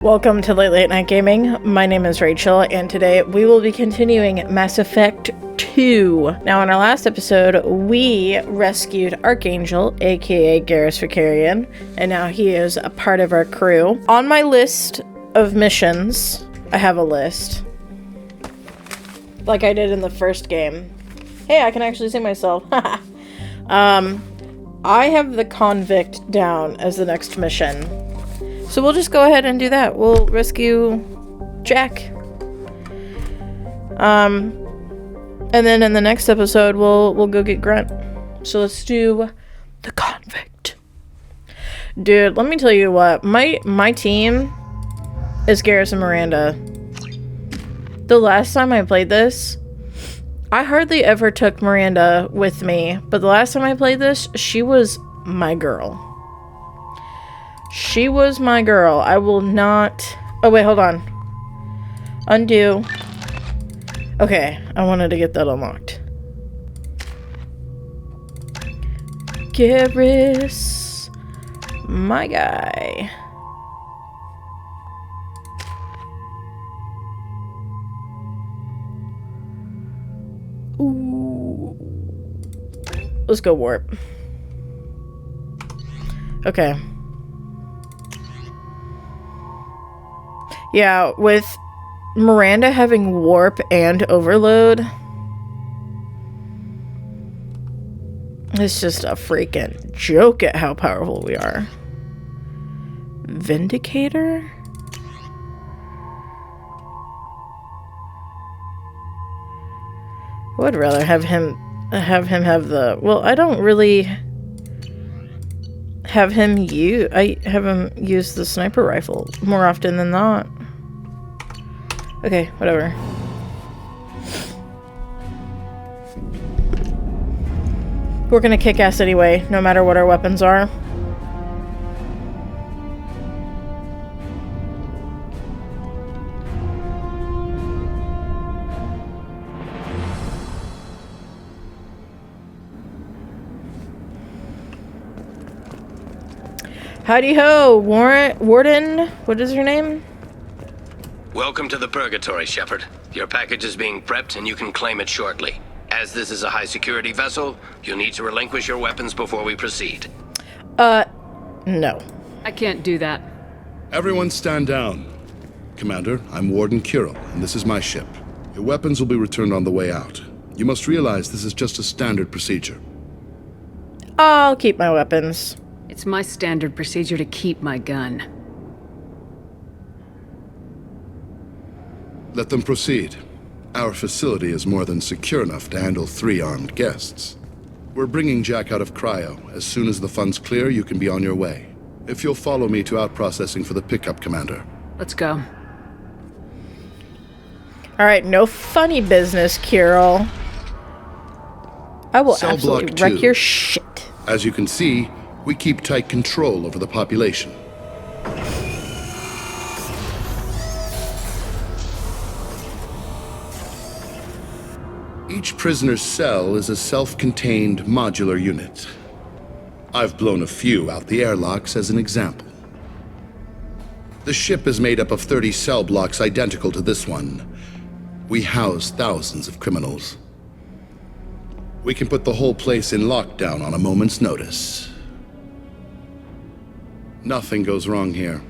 Welcome to Late Night Gaming. My name is Rachel, and today we will be continuing Mass Effect 2. Now, in our last episode, we rescued Archangel, aka Garrus Vakarian, and now he is a part of our crew. On my list of missions, I have a list. Like I did in the first game. Hey, I can actually see myself. I have the convict down as the next mission. So we'll just go ahead and do that. We'll rescue Jack. And then in the next episode, we'll go get Grunt. So let's do the convict. Dude, let me tell you what. My team is Garrus and Miranda. The last time I played this, I hardly ever took Miranda with me. But the last time I played this, she was my girl. She was my girl. I will not... Oh, wait, hold on. Undo. Okay, I wanted to get that unlocked. Garrus. My guy. Ooh. Let's go warp. Okay. Yeah, with Miranda having warp and overload, it's just a freaking joke at how powerful we are. Vindicator? I would rather have him have the... Well, I don't really have him use... I have him use the sniper rifle more often than not. Okay, whatever. We're gonna kick ass anyway, no matter what our weapons are. Howdy ho, Warden, what is your name? Welcome to the Purgatory, Shepard. Your package is being prepped and you can claim it shortly. As this is a high-security vessel, you'll need to relinquish your weapons before we proceed. No. I can't do that. Everyone stand down. Commander, I'm Warden Kirill, and this is my ship. Your weapons will be returned on the way out. You must realize this is just a standard procedure. I'll keep my weapons. It's my standard procedure to keep my gun. Let them proceed. Our facility is more than secure enough to handle 3 armed guests. We're bringing Jack out of cryo. As soon as the funds clear, you can be on your way. If you'll follow me to out-processing for the pickup, Commander. Let's go. Alright, no funny business, Kirill. I will Cell absolutely block wreck 2. your shit. As you can see, we keep tight control over the population. Each prisoner's cell is a self-contained modular unit. I've blown a few out the airlocks as an example. The ship is made up of 30 cell blocks identical to this one. We house thousands of criminals. We can put the whole place in lockdown on a moment's notice. Nothing goes wrong here.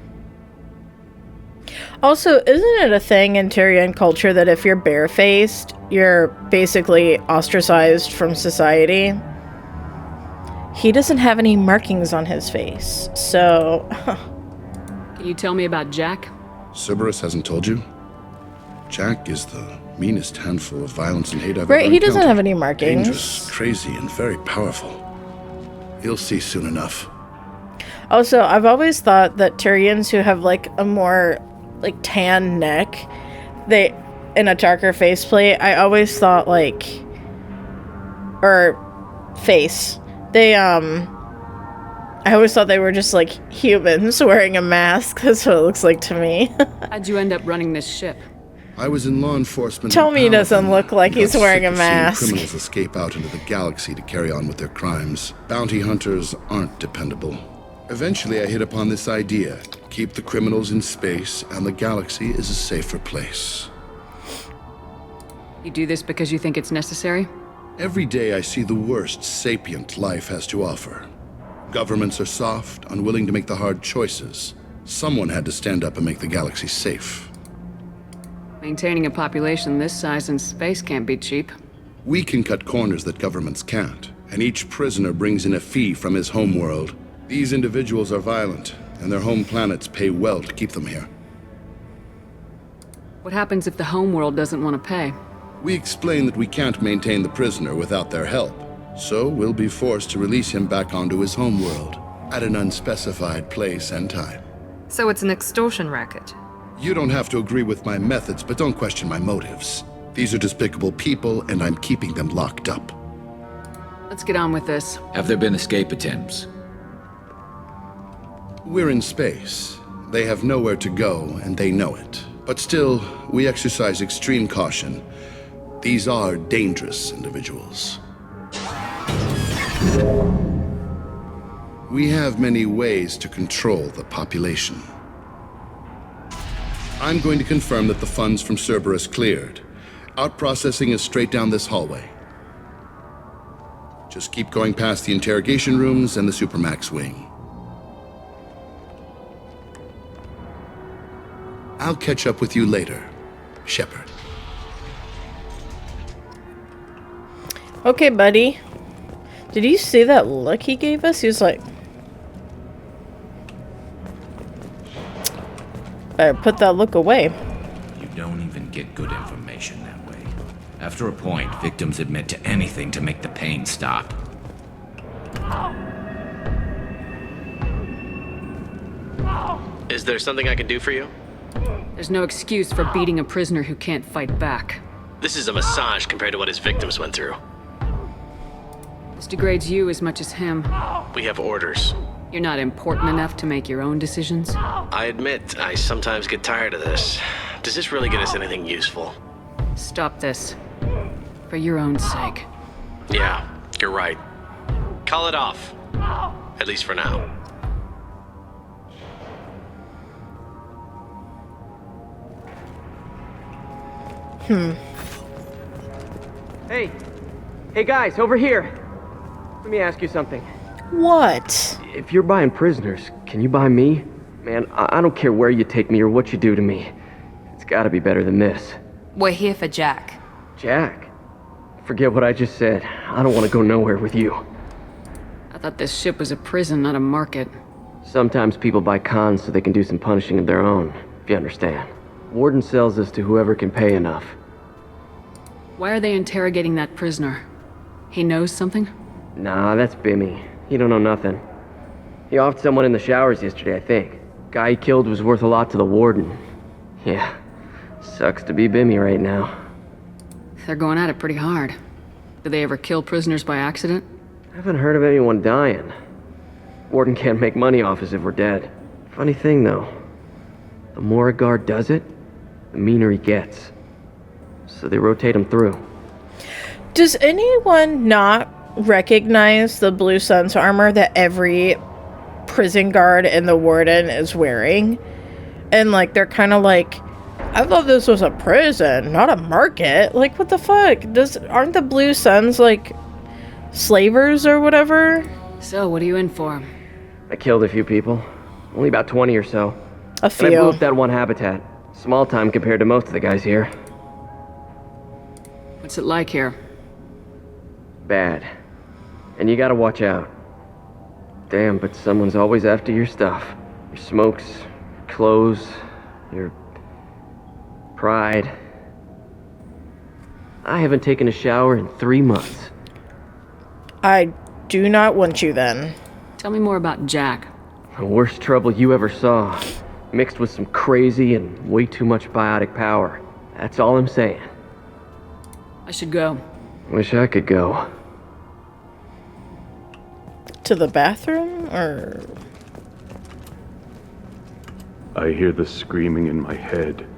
Also, isn't it a thing in Tyrian culture that if you're barefaced, you're basically ostracized from society? He doesn't have any markings on his face, so... Can you tell me about Jack? Cerberus hasn't told you? Jack is the meanest handful of violence and hate I've Right, ever he doesn't encountered. have any markings. Dangerous, crazy, and very powerful. You'll see soon enough. Also, I've always thought that Tyrians who have, like, a more, like, tan neck, they... in a darker faceplate, I always thought, like... or... face. They, I always thought they were just, like, humans wearing a mask. That's what it looks like to me. How'd you end up running this ship? I was in law enforcement. Tell me he doesn't Paladin. look like he's Got wearing sick a of seeing mask. Criminals escape out into the galaxy to carry on with their crimes. Bounty hunters aren't dependable. Eventually, I hit upon this idea. Keep the criminals in space, and the galaxy is a safer place. You do this because you think it's necessary? Every day I see the worst sapient life has to offer. Governments are soft, unwilling to make the hard choices. Someone had to stand up and make the galaxy safe. Maintaining a population this size in space can't be cheap. We can cut corners that governments can't, and each prisoner brings in a fee from his homeworld. These individuals are violent, and their home planets pay well to keep them here. What happens if the homeworld doesn't want to pay? We explain that we can't maintain the prisoner without their help, so we'll be forced to release him back onto his homeworld at an unspecified place and time. So it's an extortion racket. You don't have to agree with my methods, but don't question my motives. These are despicable people, and I'm keeping them locked up. Let's get on with this. Have there been escape attempts? We're in space. They have nowhere to go, and they know it. But still, we exercise extreme caution. These are dangerous individuals. We have many ways to control the population. I'm going to confirm that the funds from Cerberus cleared. Out-processing is straight down this hallway. Just keep going past the interrogation rooms and the Supermax wing. I'll catch up with you later, Shepard. Okay, buddy. Did you see that look he gave us? He was like... Better put that look away. You don't even get good information that way. After a point, victims admit to anything to make the pain stop. Is there something I can do for you? There's no excuse for beating a prisoner who can't fight back. This is a massage compared to what his victims went through. This degrades you as much as him. We have orders. You're not important enough to make your own decisions. I admit, I sometimes get tired of this. Does this really get us anything useful? Stop this. For your own sake. Yeah, you're right. Call it off. At least for now. Hey guys, over here. Let me ask you something. What? If you're buying prisoners, can you buy me? Man, I don't care where you take me or what you do to me. It's gotta be better than this. We're here for Jack. Jack? Forget what I just said. I don't want to go nowhere with you. I thought this ship was a prison, not a market. Sometimes people buy cons so they can do some punishing of their own, if you understand. Warden sells us to whoever can pay enough. Why are they interrogating that prisoner? He knows something? Nah, that's Bimmy. He don't know nothing. He offed someone in the showers yesterday, I think. Guy he killed was worth a lot to the warden. Yeah, sucks to be Bimmy right now. They're going at it pretty hard. Do they ever kill prisoners by accident? I haven't heard of anyone dying. Warden can't make money off us if we're dead. Funny thing, though. The more a guard does it, the meaner he gets. So they rotate him through. Does anyone not recognize the Blue Sun's armor that every prison guard and the warden is wearing? And, like, they're kind of like, I thought this was a prison, not a market. Like, what the fuck? Aren't the Blue Suns, like, slavers or whatever? So, what are you in for? I killed a few people. Only about 20 or so. A few. And I blew up that one habitat. Small time compared to most of the guys here. What's it like here? Bad. And you gotta watch out. Damn, but someone's always after your stuff. Your smokes, your clothes, your pride. I haven't taken a shower in 3 months. I do not want you then. Tell me more about Jack. The worst trouble you ever saw. Mixed with some crazy and way too much biotic power. That's all I'm saying. I should go. Wish I could go. To the bathroom, or... I hear the screaming in my head.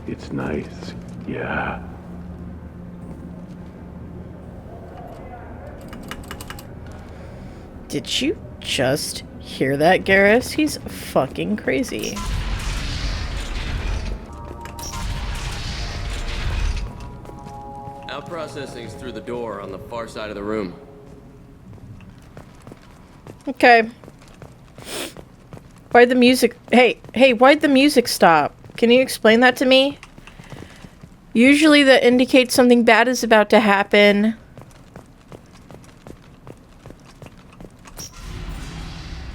It's nice, yeah. Did you just Hear that, Garrus? He's fucking crazy. Now processing's through the door on the far side of the room. Okay. Why'd the music... Hey, why'd the music stop? Can you explain that to me? Usually that indicates something bad is about to happen.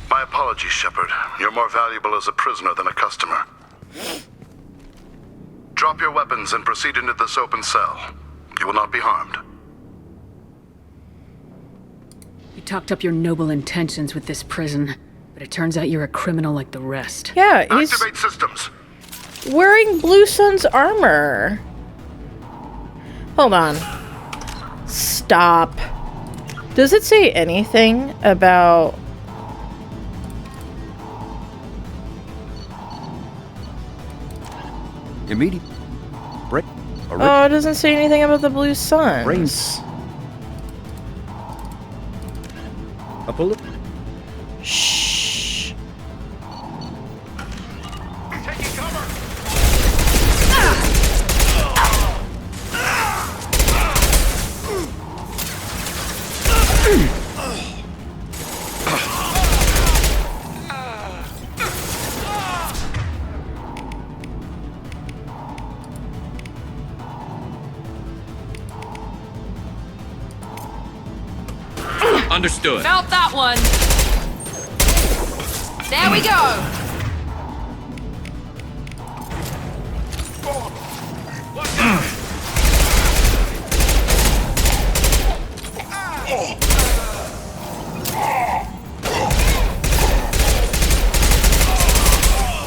My apologies, Shepard. You're more valuable as a prisoner than a customer. Drop your weapons and proceed into this open cell. You will not be harmed. You talked up your noble intentions with this prison, but it turns out you're a criminal like the rest. Yeah, he's Activate systems. wearing Blue Sun's armor. Hold on. Stop. Does it say anything about... Immediate break. Oh, it doesn't say anything about the Blue Suns. Brains. A bullet. Shh. Taking cover. Understood. Felt that one. There we go.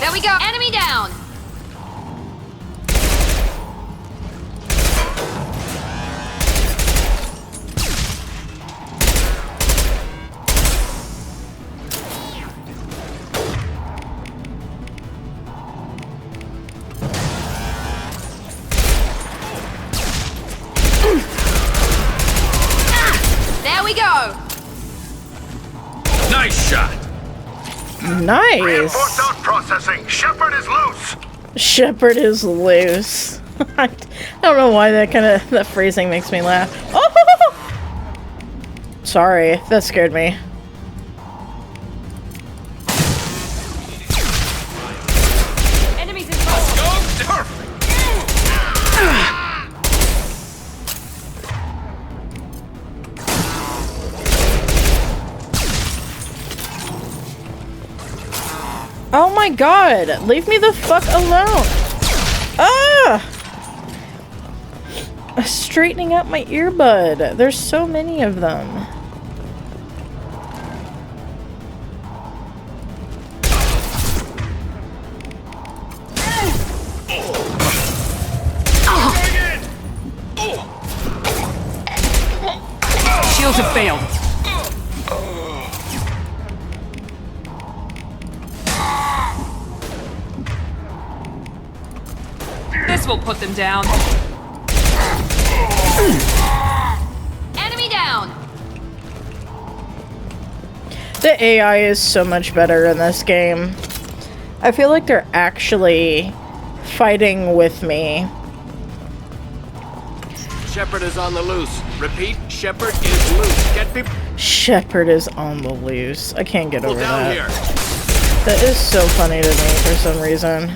There we go. Enemy down. There we go. Nice shot. Nice. Reinforced out processing. Shepard is loose. Shepard is loose. I don't know why that phrasing makes me laugh. Oh! Sorry, that scared me. Enemies in front. Go, turf. Oh my god! Leave me the fuck alone! Ah! Straightening out my earbud. There's so many of them. Shields have failed. This will put them down. Enemy down. The AI is so much better in this game. I feel like they're actually fighting with me. Shepard is on the loose. Repeat, Shepard is loose. Get people Shepard is on the loose. I can't get over down that. here. That is so funny to me for some reason.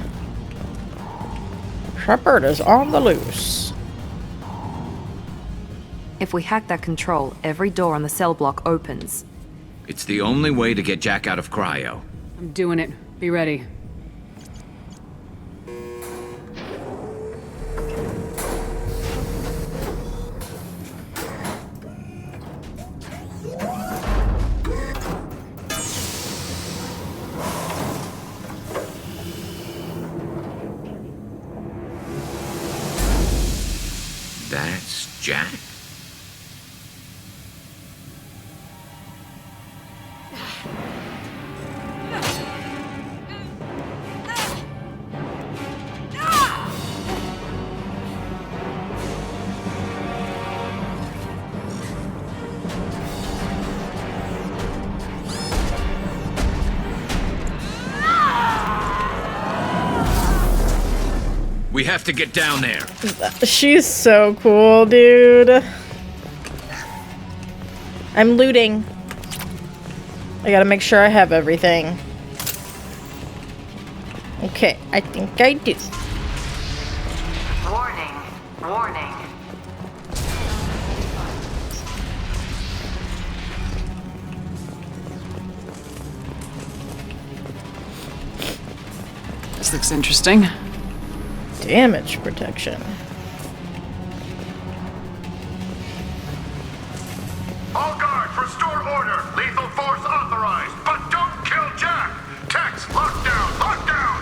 Shepard is on the loose. If we hack that control, every door on the cell block opens. It's the only way to get Jack out of cryo. I'm doing it. Be ready. That's Jack? We have to get down there. She's so cool, dude. I'm looting. I gotta make sure I have everything. Okay, I think I do. Warning. Warning. This looks interesting. Damage protection. All guards, restore order. Lethal force authorized, but don't kill Jack. Tex, lockdown, lockdown.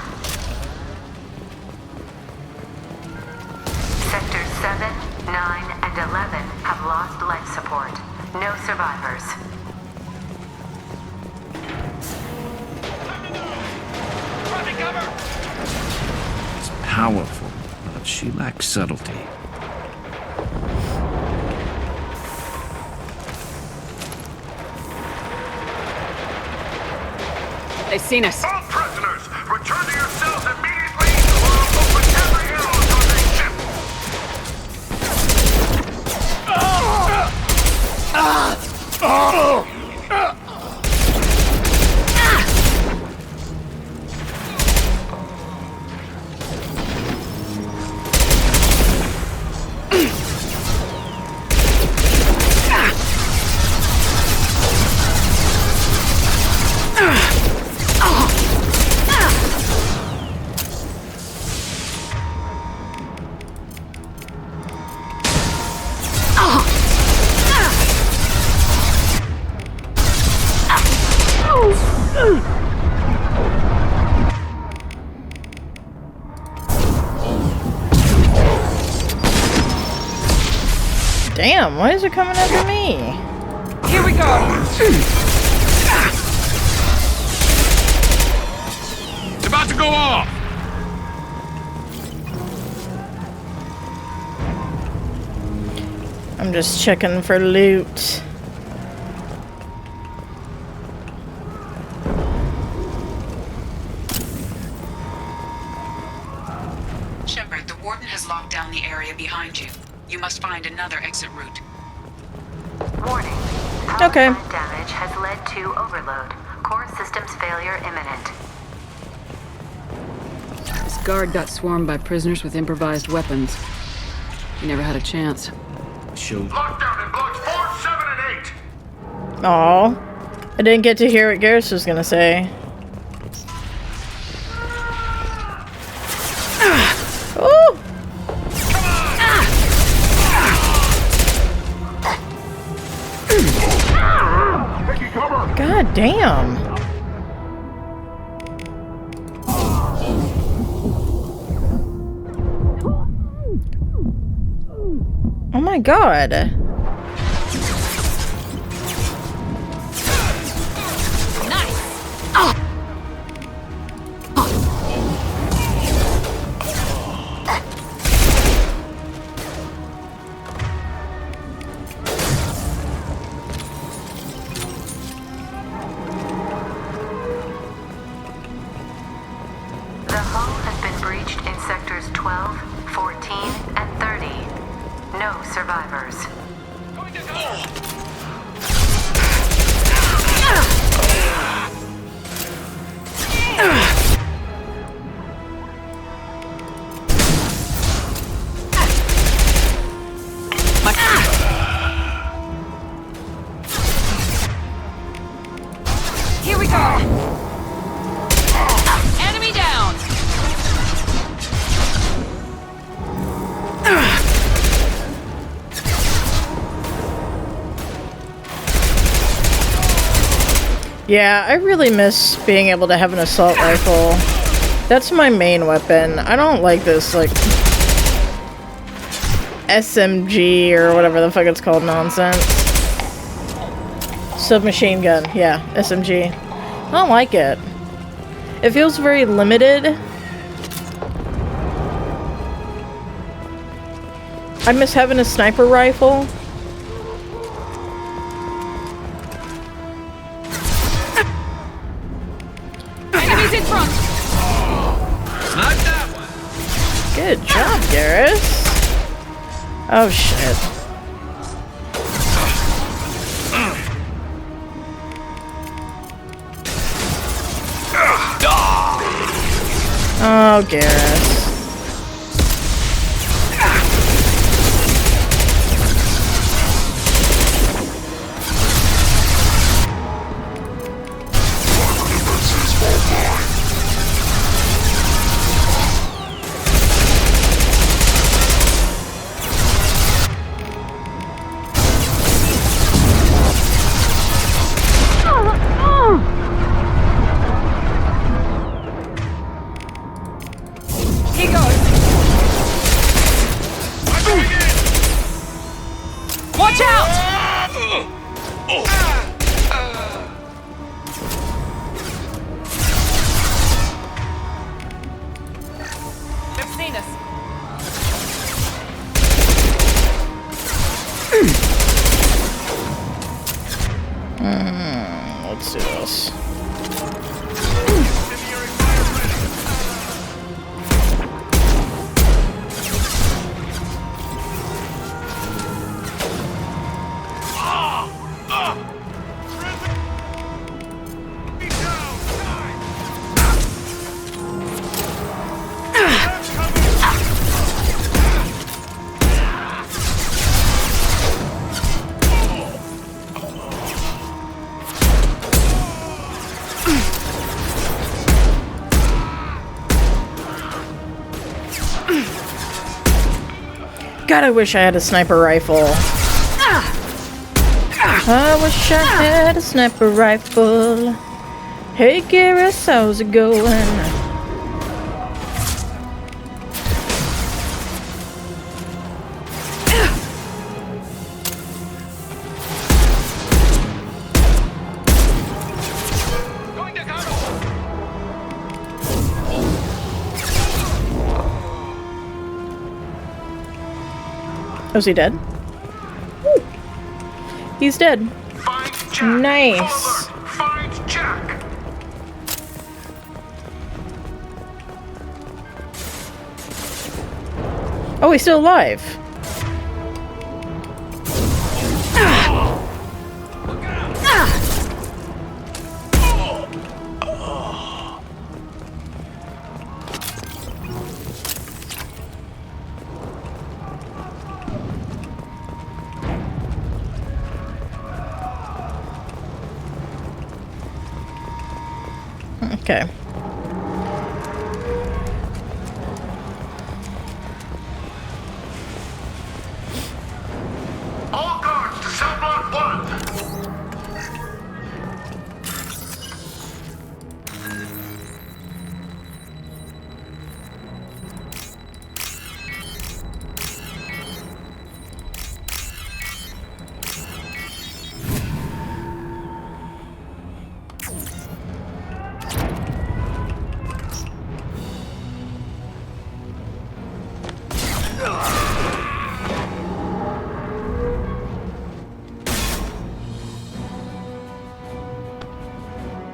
Sectors 7, 9, and 11 have lost life support. No survivors. It's powerful, but she lacks subtlety. They've seen us. All prisoners, return to your cells immediately, or I'll open every airlock on this ship. Damn, why is it coming after me? Here we go. It's about to go off. I'm just checking for loot. Shepard, the Warden has locked down the area behind you. You must find another exit route. Warning. Okay. Power damage has led to overload. Core systems failure imminent. This guard got swarmed by prisoners with improvised weapons. He never had a chance. Lockdown in blocks 4, 7, and 8. Aw. I didn't get to hear what Garrus was gonna say. Oh! God damn. Oh my god. The hull has been breached in sectors 12, 14, and 30. No survivors. Here we go. Enemy down. Yeah, I really miss being able to have an assault rifle. That's my main weapon. I don't like this, like, SMG or whatever the fuck it's called nonsense. Submachine gun, yeah, SMG. I don't like it. It feels very limited. I miss having a sniper rifle. Enemies in front. Not that one. Good job, Garrus. Oh, shit. Oh, Garrus. Watch out! They've seen us. Let's do this. God, I wish I had a sniper rifle. I wish I had a sniper rifle. Hey, Garrus, how's it going? Oh, is he dead? Woo. He's dead. Nice. Find Jack. Oh, he's still alive. Okay. All guards to cell block 1.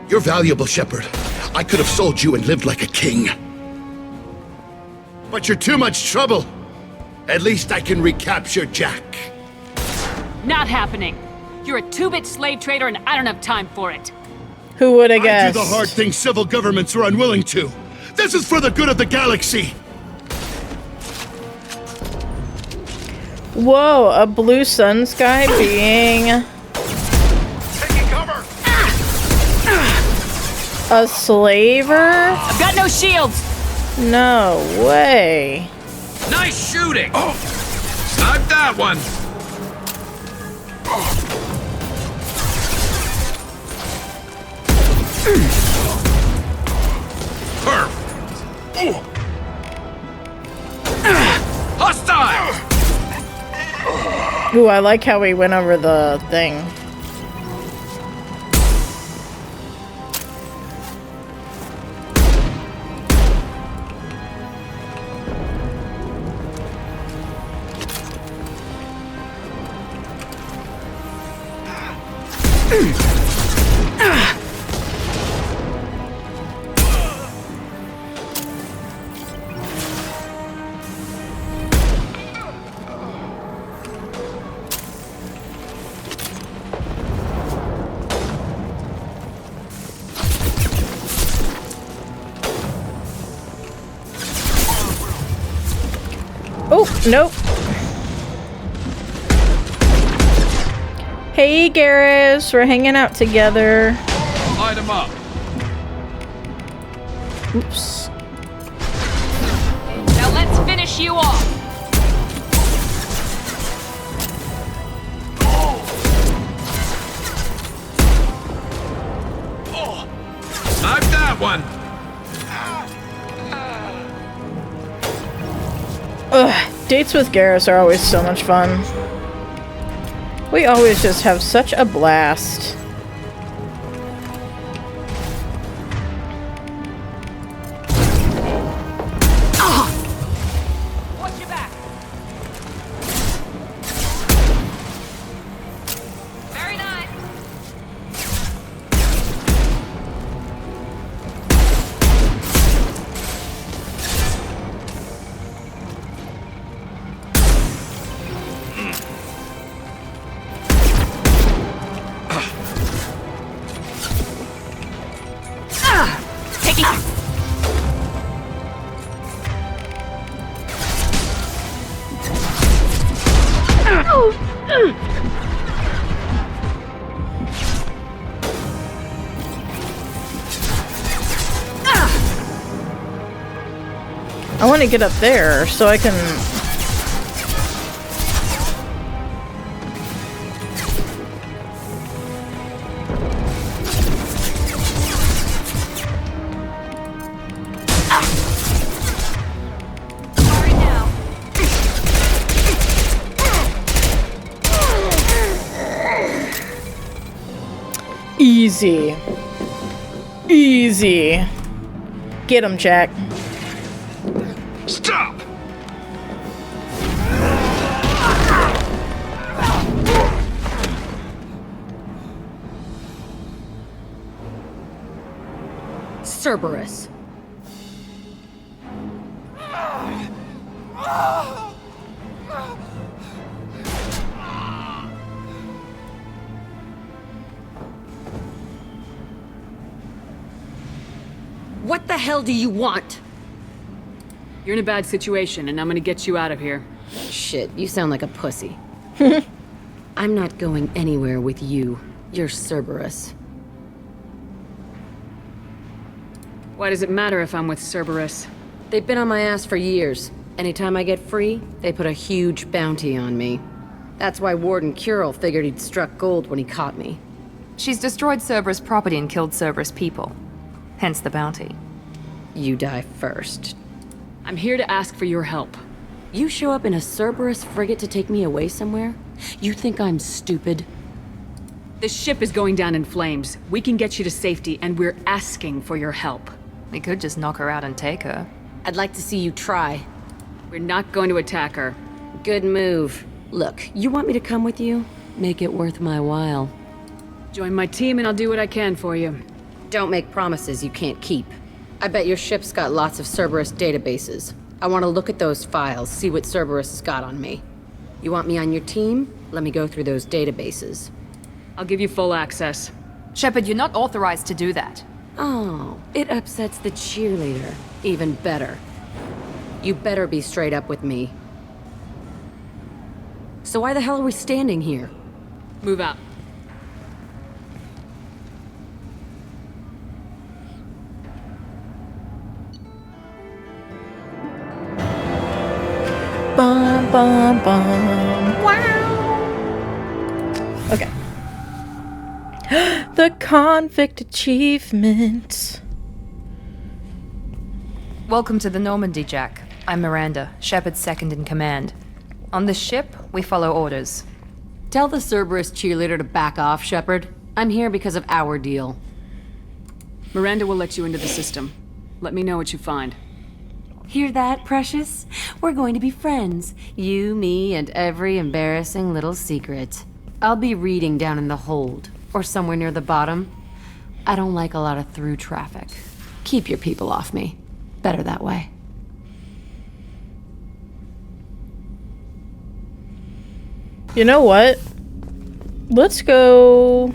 You're valuable, Shepard. I could have sold you and lived like a king. But you're too much trouble. At least I can recapture Jack. Not happening. You're a two-bit slave trader and I don't have time for it. Who would have I guessed? do the hard things civil governments are unwilling to. This is for the good of the galaxy. Whoa, a blue sun sky being a slaver? I've got no shields. No way. Nice shooting! Oh, snipe that one! Perfect! Hostile! Ooh, I like how we went over the thing. Oh, nope. Hey, Garrus, we're hanging out together. Light him up. Oops. Now let's finish you off. Snipe that one. Ugh, dates with Garrus are always so much fun. We always just have such a blast. Watch your back. Very nice. Taking. I want to get up there so I can... Easy. Easy. Get him, Jack. Stop! Cerberus. What the hell do you want? You're in a bad situation, and I'm gonna get you out of here. Shit, you sound like a pussy. I'm not going anywhere with you. You're Cerberus. Why does it matter if I'm with Cerberus? They've been on my ass for years. Anytime I get free, they put a huge bounty on me. That's why Warden Curel figured he'd struck gold when he caught me. She's destroyed Cerberus property and killed Cerberus people. Hence the bounty. You die first. I'm here to ask for your help. You show up in a Cerberus frigate to take me away somewhere? You think I'm stupid? The ship is going down in flames. We can get you to safety, and we're asking for your help. We could just knock her out and take her. I'd like to see you try. We're not going to attack her. Good move. Look, you want me to come with you? Make it worth my while. Join my team and I'll do what I can for you. Don't make promises you can't keep. I bet your ship's got lots of Cerberus databases. I want to look at those files, see what Cerberus has got on me. You want me on your team? Let me go through those databases. I'll give you full access. Shepard, you're not authorized to do that. Oh, it upsets the cheerleader. Even better. You better be straight up with me. So why the hell are we standing here? Move out. Bum, bum, bum. Wow. Okay. The convict achievement. Welcome to the Normandy, Jack. I'm Miranda, Shepard's second in command. On this ship, we follow orders. Tell the Cerberus cheerleader to back off, Shepard. I'm here because of our deal. Miranda will let you into the system. Let me know what you find. Hear that, Precious? We're going to be friends. You, me, and every embarrassing little secret. I'll be reading down in the hold, or somewhere near the bottom. I don't like a lot of through traffic. Keep your people off me. Better that way. You know what? Let's go...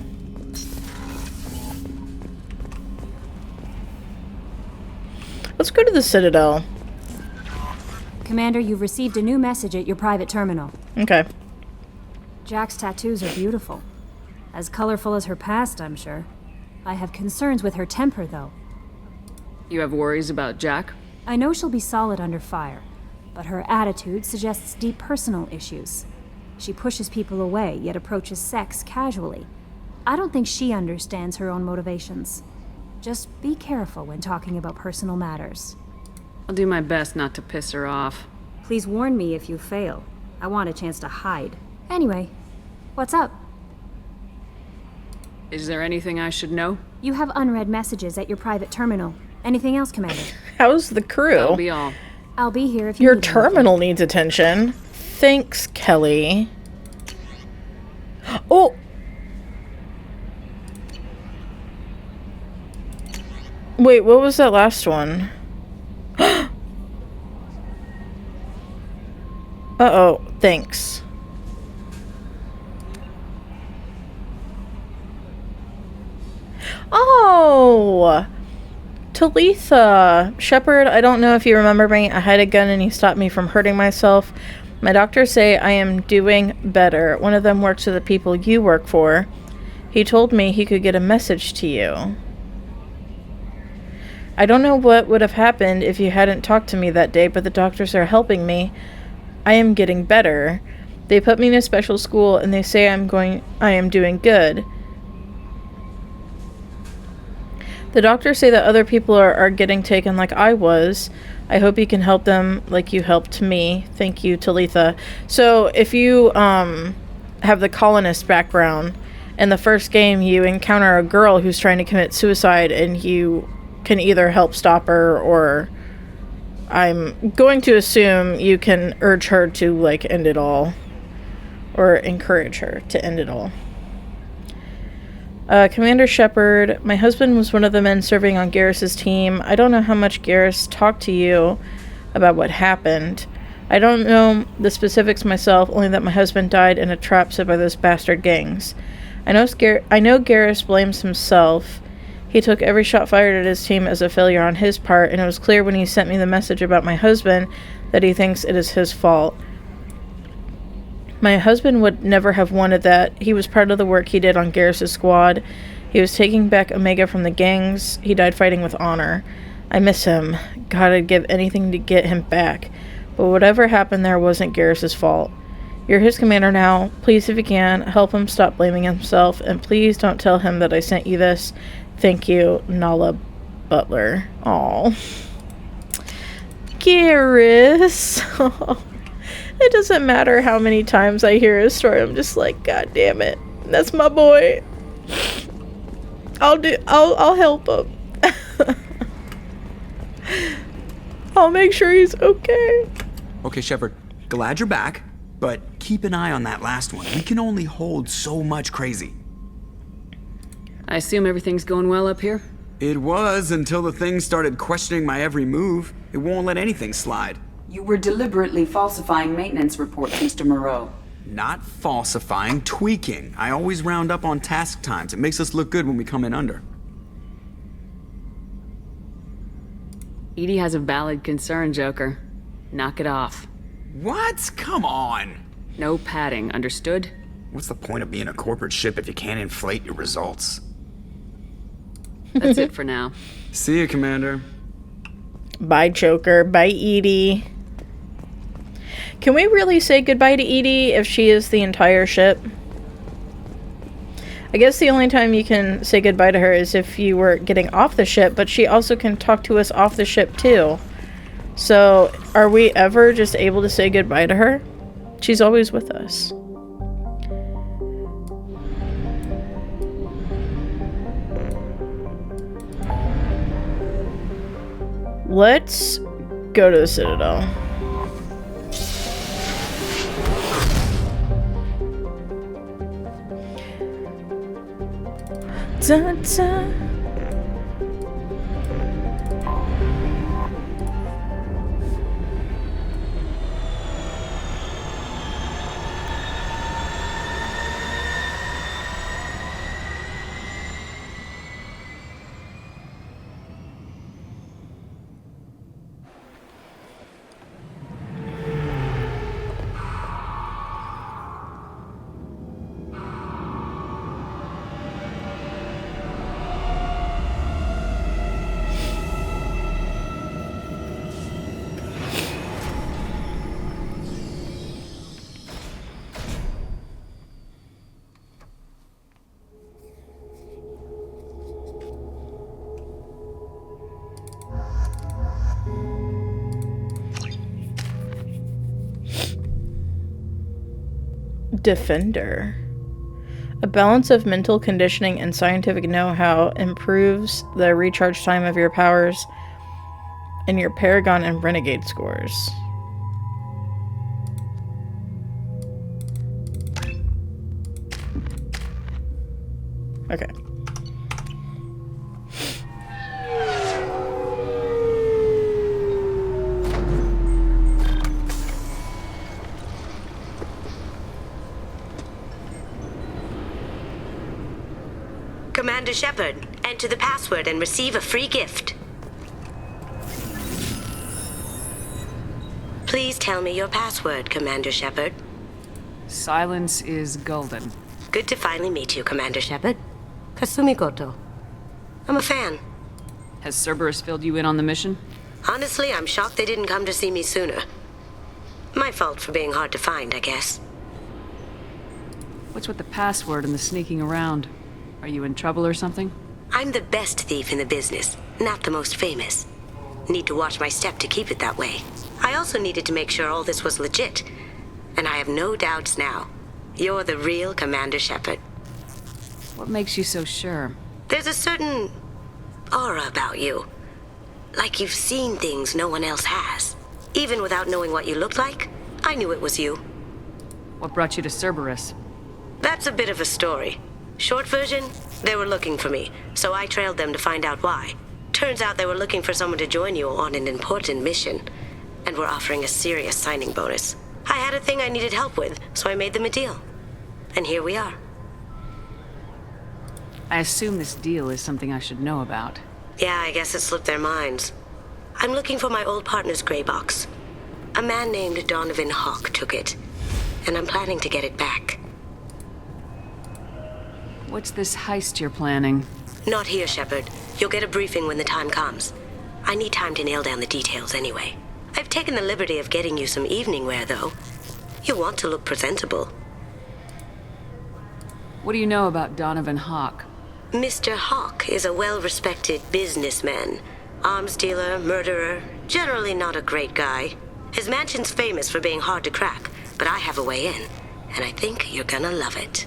Let's go to the Citadel. Commander, you've received a new message at your private terminal. Okay. Jack's tattoos are beautiful. As colorful as her past, I'm sure. I have concerns with her temper, though. You have worries about Jack? I know she'll be solid under fire, but her attitude suggests deep personal issues. She pushes people away, yet approaches sex casually. I don't think she understands her own motivations. Just be careful when talking about personal matters. I'll do my best not to piss her off. Please warn me if you fail. I want a chance to hide. Anyway, what's up? Is there anything I should know? You have unread messages at your private terminal. Anything else, Commander? How's the crew? That'll be all. I'll be here if you Your need terminal anything. needs attention. Thanks, Kelly. Oh! Wait, what was that last one? Uh-oh, thanks. Oh! Talitha! Shepard, I don't know if you remember me. I had a gun and you stopped me from hurting myself. My doctors say I am doing better. One of them works with the people you work for. He told me he could get a message to you. I don't know what would have happened if you hadn't talked to me that day, but the doctors are helping me. I am getting better. They put me in a special school and they say I am doing good. The doctors say that other people are getting taken like I was. I hope you can help them like you helped me. Thank you, Talitha. So if you have the colonist background, in the first game you encounter a girl who's trying to commit suicide and you can either help stop her or I'm going to assume you can urge her to like end it all or encourage her to end it all. Commander Shepard, my husband was one of the men serving on Garrus's team. I don't know how much Garrus talked to you about what happened. I don't know the specifics myself, only that my husband died in a trap set by those bastard gangs. I know Garrus blames himself. He took every shot fired at his team as a failure on his part, and it was clear when he sent me the message about my husband that he thinks it is his fault. My husband would never have wanted that. He was part of the work he did on Garrus' squad. He was taking back Omega from the gangs. He died fighting with honor. I miss him. God, I'd give anything to get him back. But whatever happened there wasn't Garrus' fault. You're his commander now. Please, if you can, help him stop blaming himself. And please don't tell him that I sent you this. Thank you, Nala Butler. Aw. Garrus. It doesn't matter how many times I hear his story. I'm just like, God damn it. That's my boy. I'll help him. I'll make sure he's okay. Okay, Shepard. Glad you're back, but keep an eye on that last one. We can only hold so much crazy. I assume everything's going well up here? It was until the thing started questioning my every move. It won't let anything slide. You were deliberately falsifying maintenance reports, Mr. Moreau. Not falsifying, tweaking. I always round up on task times. It makes us look good when we come in under. EDI has a valid concern, Joker. Knock it off. What? Come on. No padding, understood? What's the point of being a corporate ship if you can't inflate your results? That's it for now. See you, Commander. Bye, Joker. Bye, EDI. Can we really say goodbye to EDI if she is the entire ship? I guess the only time you can say goodbye to her is if you were getting off the ship, but she also can talk to us off the ship too. So, are we ever just able to say goodbye to her? She's always with us. Let's go to the Citadel. Dun, dun. Defender. A balance of mental conditioning and scientific know-how improves the recharge time of your powers and your Paragon and Renegade scores. Okay. Commander Shepard, enter the password and receive a free gift. Please tell me your password, Commander Shepard. Silence is golden. Good to finally meet you, Commander Shepard. Kasumi Goto. I'm a fan. Has Cerberus filled you in on the mission? Honestly, I'm shocked they didn't come to see me sooner. My fault for being hard to find, I guess. What's with the password and the sneaking around? Are you in trouble or something? I'm the best thief in the business, not the most famous. Need to watch my step to keep it that way. I also needed to make sure all this was legit. And I have no doubts now. You're the real Commander Shepard. What makes you so sure? There's a certain aura about you. Like you've seen things no one else has. Even without knowing what you looked like, I knew it was you. What brought you to Cerberus? That's a bit of a story. Short version, they were looking for me, so I trailed them to find out why. Turns out they were looking for someone to join you on an important mission, and were offering a serious signing bonus. I had a thing I needed help with, so I made them a deal. And here we are. I assume this deal is something I should know about. Yeah, I guess it slipped their minds. I'm looking for my old partner's gray box. A man named Donovan Hawk took it, and I'm planning to get it back. What's this heist you're planning? Not here, Shepard. You'll get a briefing when the time comes. I need time to nail down the details anyway. I've taken the liberty of getting you some evening wear, though. You'll want to look presentable. What do you know about Donovan Hawk? Mr. Hawk is a well-respected businessman. Arms dealer, murderer, generally not a great guy. His mansion's famous for being hard to crack, but I have a way in, and I think you're gonna love it.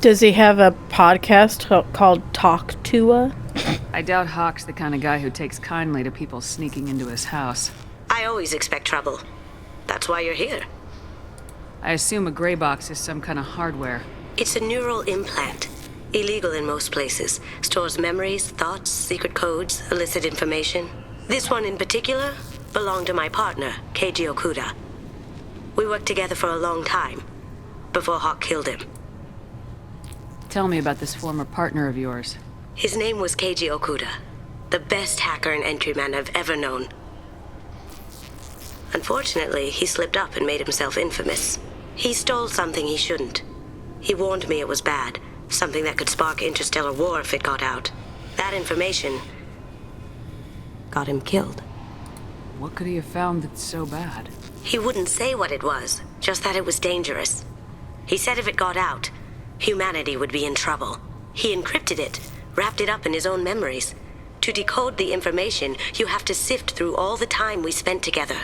Does he have a podcast called Talk to? I doubt Hawk's the kind of guy who takes kindly to people sneaking into his house. I always expect trouble. That's why you're here. I assume a gray box is some kind of hardware. It's a neural implant. Illegal in most places. Stores memories, thoughts, secret codes, illicit information. This one in particular belonged to my partner, Keiji Okuda. We worked together for a long time, before Hawk killed him. Tell me about this former partner of yours. His name was Keiji Okuda, the best hacker and entryman I've ever known. Unfortunately, he slipped up and made himself infamous. He stole something he shouldn't. He warned me it was bad, something that could spark interstellar war if it got out. That information got him killed. What could he have found that's so bad? He wouldn't say what it was, just that it was dangerous. He said if it got out, humanity would be in trouble. He encrypted it, wrapped it up in his own memories. To decode the information, you have to sift through all the time we spent together.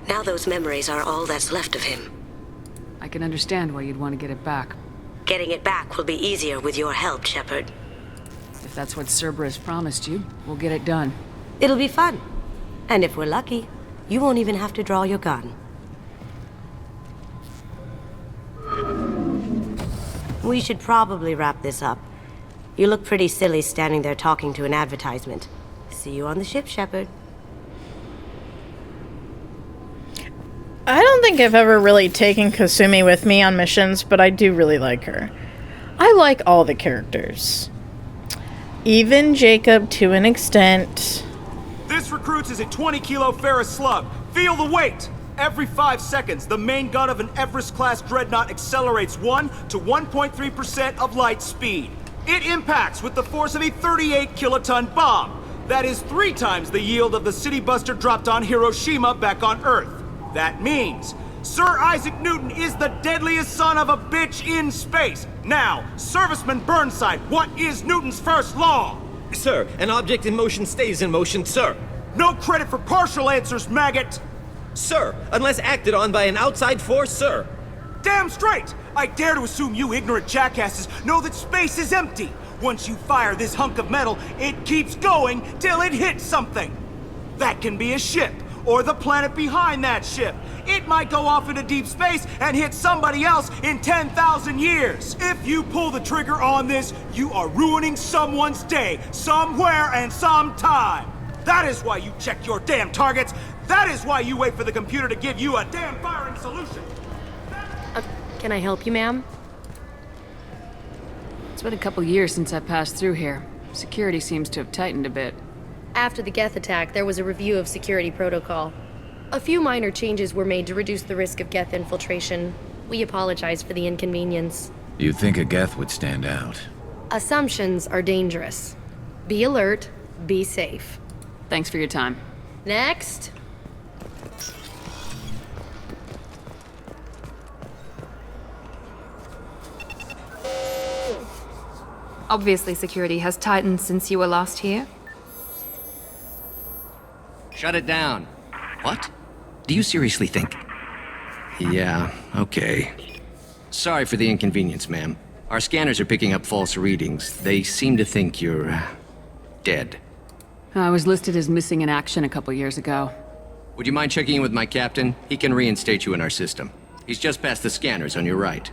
Now those memories are all that's left of him. I can understand why you'd want to get it back. Getting it back will be easier with your help, Shepard. If that's what Cerberus promised you, we'll get it done. It'll be fun. And if we're lucky, you won't even have to draw your gun. We should probably wrap this up. You look pretty silly standing there talking to an advertisement. See you on the ship, Shepard. I don't think I've ever really taken Kasumi with me on missions, but I do really like her. I like all the characters. Even Jacob to an extent. This recruits is a 20-kilo ferrous slug. Feel the weight! Every 5 seconds, the main gun of an Everest-class dreadnought accelerates 1 to 1.3% of light speed. It impacts with the force of a 38-kiloton bomb. That is 3 times the yield of the city buster dropped on Hiroshima back on Earth. That means Sir Isaac Newton is the deadliest son of a bitch in space. Now, Serviceman Burnside, what is Newton's first law? Sir, an object in motion stays in motion, sir. No credit for partial answers, maggot! Sir, unless acted on by an outside force, sir. Damn straight! I dare to assume you ignorant jackasses know that space is empty. Once you fire this hunk of metal, it keeps going till it hits something. That can be a ship, or the planet behind that ship. It might go off into deep space and hit somebody else in 10,000 years. If you pull the trigger on this, you are ruining someone's day, somewhere and sometime. That is why you check your damn targets. That is why you wait for the computer to give you a damn firing solution. Can I help you, ma'am? It's been a couple years since I passed through here. Security seems to have tightened a bit. After the Geth attack, there was a review of security protocol. A few minor changes were made to reduce the risk of Geth infiltration. We apologize for the inconvenience. You'd think a Geth would stand out. Assumptions are dangerous. Be alert, be safe. Thanks for your time. Next. Obviously, security has tightened since you were last here. Shut it down. What? Do you seriously think? Yeah, okay. Sorry for the inconvenience, ma'am. Our scanners are picking up false readings. They seem to think you're dead. I was listed as missing in action a couple years ago. Would you mind checking in with my captain? He can reinstate you in our system. He's just past the scanners on your right.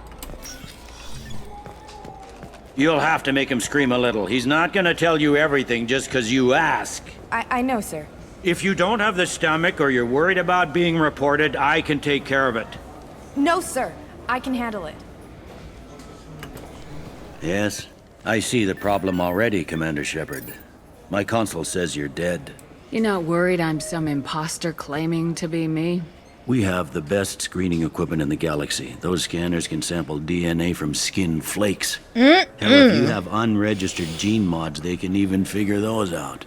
You'll have to make him scream a little. He's not gonna tell you everything just because you ask. I know, sir. If you don't have the stomach or you're worried about being reported, I can take care of it. No, sir. I can handle it. Yes, I see the problem already, Commander Shepard. My console says you're dead. You're not worried I'm some imposter claiming to be me? We have the best screening equipment in the galaxy. Those scanners can sample DNA from skin flakes. Hell, if you have unregistered gene mods, they can even figure those out.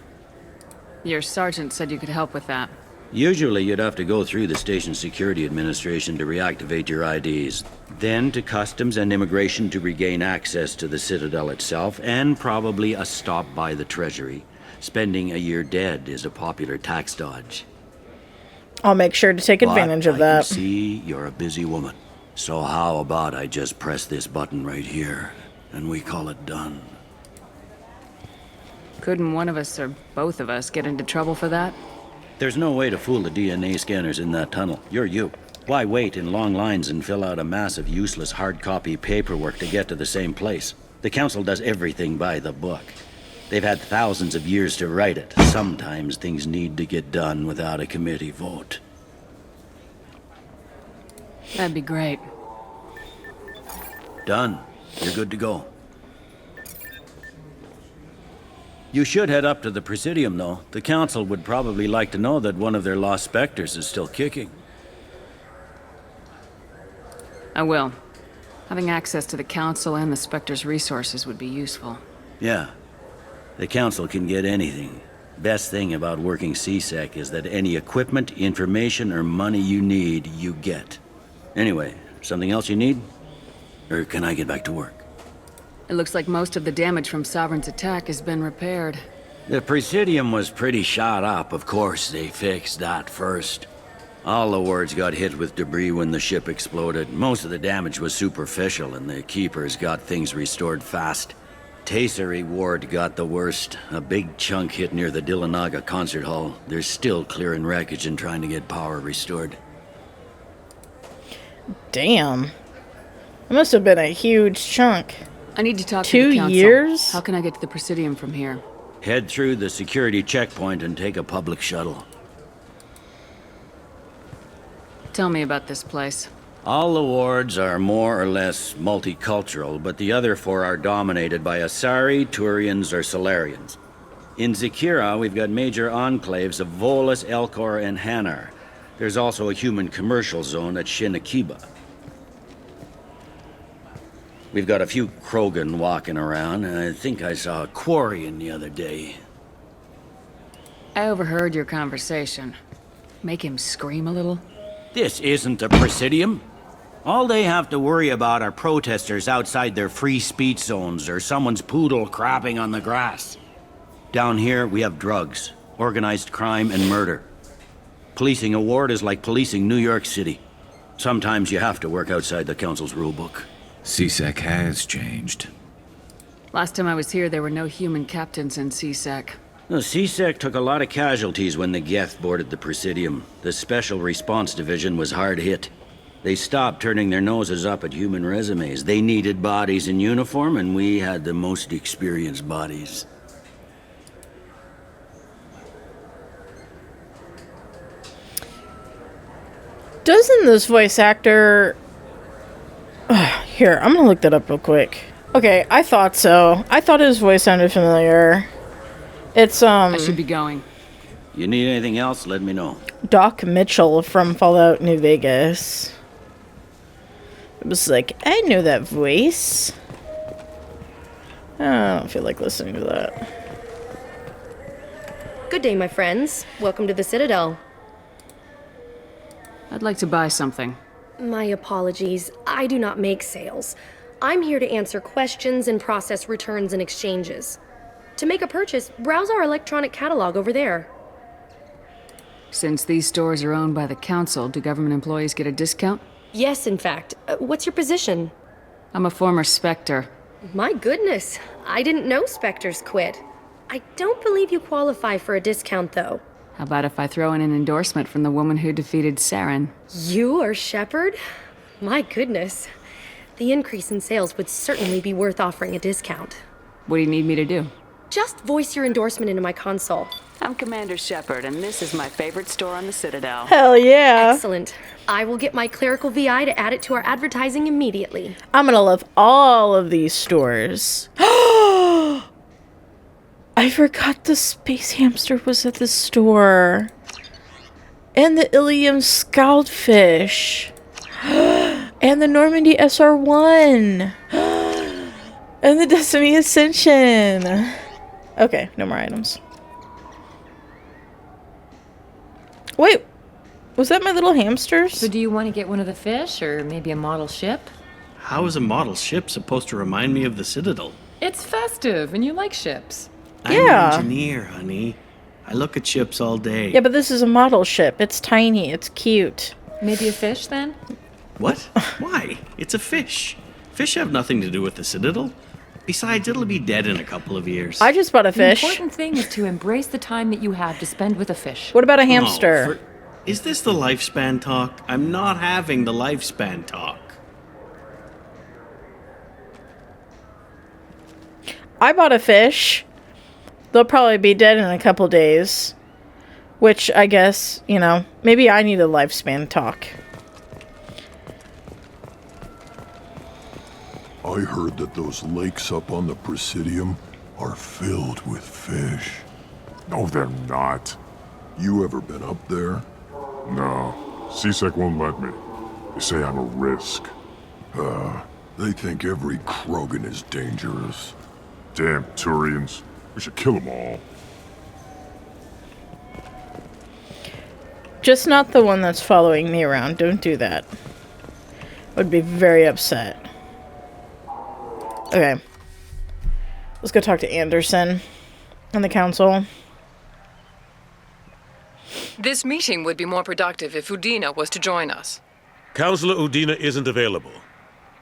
Your sergeant said you could help with that. Usually you'd have to go through the Station Security Administration to reactivate your IDs, then to Customs and Immigration to regain access to the Citadel itself, and probably a stop by the Treasury. Spending a year dead is a popular tax dodge. I'll make sure to take advantage of that. I can see you're a busy woman. So how about I just press this button right here, and we call it done? Couldn't one of us or both of us get into trouble for that? There's no way to fool the DNA scanners in that tunnel. You're you. Why wait in long lines and fill out a massive useless hard copy paperwork to get to the same place? The Council does everything by the book. They've had thousands of years to write it. Sometimes things need to get done without a committee vote. That'd be great. Done. You're good to go. You should head up to the Presidium, though. The Council would probably like to know that one of their lost Spectres is still kicking. I will. Having access to the Council and the Spectre's resources would be useful. Yeah. The Council can get anything. Best thing about working CSEC is that any equipment, information, or money you need, you get. Anyway, something else you need? Or can I get back to work? It looks like most of the damage from Sovereign's attack has been repaired. The Presidium was pretty shot up. Of course, they fixed that first. All the wards got hit with debris when the ship exploded. Most of the damage was superficial, and the Keepers got things restored fast. Tasery Ward got the worst. A big chunk hit near the Dillanaga concert hall. They're still clearing wreckage and trying to get power restored. Damn. It must have been a huge chunk. I need to talk to 2 the Council. years? How can I get to the Presidium from here? Head through the security checkpoint and take a public shuttle. Tell me about this place. All the wards are more or less multicultural, but the other 4 are dominated by Asari, Turians, or Solarians. In Zakira, we've got major enclaves of Volus, Elcor, and Hanar. There's also a human commercial zone at Shinakiba. We've got a few Krogan walking around, and I think I saw a Quarian the other day. I overheard your conversation. Make him scream a little? This isn't a Presidium. All they have to worry about are protesters outside their free speech zones or someone's poodle crapping on the grass. Down here, we have drugs, organized crime, and murder. Policing a ward is like policing New York City. Sometimes you have to work outside the council's rulebook. CSEC has changed. Last time I was here, there were no human captains in CSEC. The CSEC took a lot of casualties when the Geth boarded the Presidium. The Special Response Division was hard hit. They stopped turning their noses up at human resumes. They needed bodies in uniform, and we had the most experienced bodies. Doesn't this voice actor... Here, I'm gonna look that up real quick. Okay, I thought so. I thought his voice sounded familiar. It's, I should be going. You need anything else, let me know. Doc Mitchell from Fallout New Vegas. It was like, I know that voice. I don't feel like listening to that. Good day, my friends. Welcome to the Citadel. I'd like to buy something. My apologies. I do not make sales. I'm here to answer questions and process returns and exchanges. To make a purchase, browse our electronic catalog over there. Since these stores are owned by the council, do government employees get a discount? Yes, in fact. What's your position? I'm a former Spectre. My goodness. I didn't know Spectres quit. I don't believe you qualify for a discount, though. How about if I throw in an endorsement from the woman who defeated Saren? You are Shepard? My goodness. The increase in sales would certainly be worth offering a discount. What do you need me to do? Just voice your endorsement into my console. I'm Commander Shepard, and this is my favorite store on the Citadel. Hell yeah. Excellent. I will get my clerical VI to add it to our advertising immediately. I'm gonna love all of these stores. I forgot the space hamster was at the store. And the Ilium Scoutfish. And the Normandy SR-1. And the Destiny Ascension. Okay, no more items. Wait, was that my little hamsters? So do you want to get one of the fish, or maybe a model ship? How is a model ship supposed to remind me of the Citadel? It's festive, and you like ships. I'm an engineer, honey. I look at ships all day. Yeah, but this is a model ship. It's tiny. It's cute. Maybe a fish, then? What? Why? It's a fish. Fish have nothing to do with the Citadel. Besides, it'll be dead in a couple of years. I just bought a fish. The important thing is to embrace the time that you have to spend with a fish. What about a hamster? Is this the lifespan talk? I'm not having the lifespan talk. I bought a fish. They'll probably be dead in a couple days. Which, I guess, you know, maybe I need a lifespan talk. I heard that those lakes up on the Presidium are filled with fish. No, they're not. You ever been up there? No. CSEC won't let me. They say I'm a risk. They think every Krogan is dangerous. Damn Turians. We should kill them all. Just not the one that's following me around. Don't do that. I would be very upset. Okay. Let's go talk to Anderson and the council. This meeting would be more productive if Udina was to join us. Councillor Udina isn't available,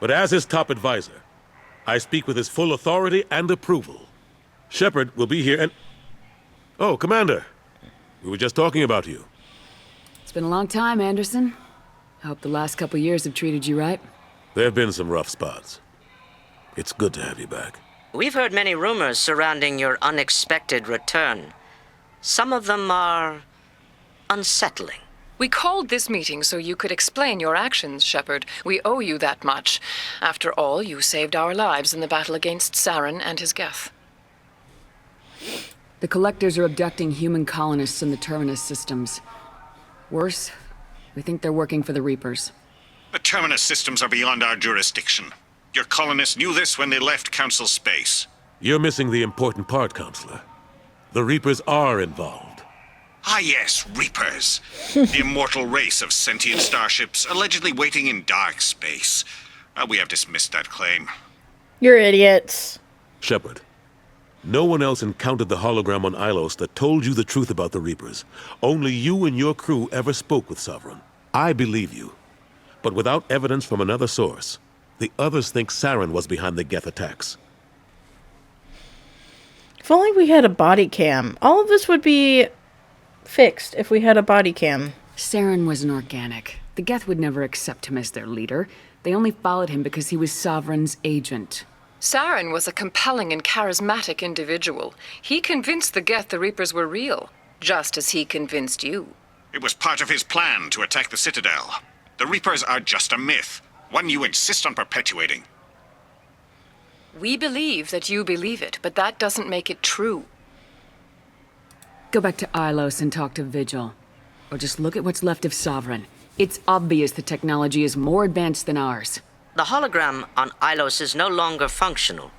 but as his top advisor, I speak with his full authority and approval. Shepard will be here and... Oh, Commander. We were just talking about you. It's been a long time, Anderson. I hope the last couple years have treated you right. There have been some rough spots. It's good to have you back. We've heard many rumors surrounding your unexpected return. Some of them are unsettling. We called this meeting so you could explain your actions, Shepard. We owe you that much. After all, you saved our lives in the battle against Saren and his Geth. The Collectors are abducting human colonists in the Terminus systems. Worse, we think they're working for the Reapers. The Terminus systems are beyond our jurisdiction. Your colonists knew this when they left Council space. You're missing the important part, Counselor. The Reapers are involved. Ah yes, Reapers. The immortal race of sentient starships allegedly waiting in dark space. We have dismissed that claim. You're idiots. Shepard, No one else encountered the hologram on Ilos that told you the truth about the Reapers. Only you and your crew ever spoke with Sovereign. I believe you. But without evidence from another source, the others think Saren was behind the Geth attacks. If only we had a body cam. All of this would be fixed if we had a body cam. Saren was an organic. The Geth would never accept him as their leader. They only followed him because he was Sovereign's agent. Saren was a compelling and charismatic individual. He convinced the Geth the Reapers were real, just as he convinced you. It was part of his plan to attack the Citadel. The Reapers are just a myth, one you insist on perpetuating. We believe that you believe it, but that doesn't make it true. Go back to Ilos and talk to Vigil. Or just look at what's left of Sovereign. It's obvious the technology is more advanced than ours. The hologram on Ilos is no longer functional,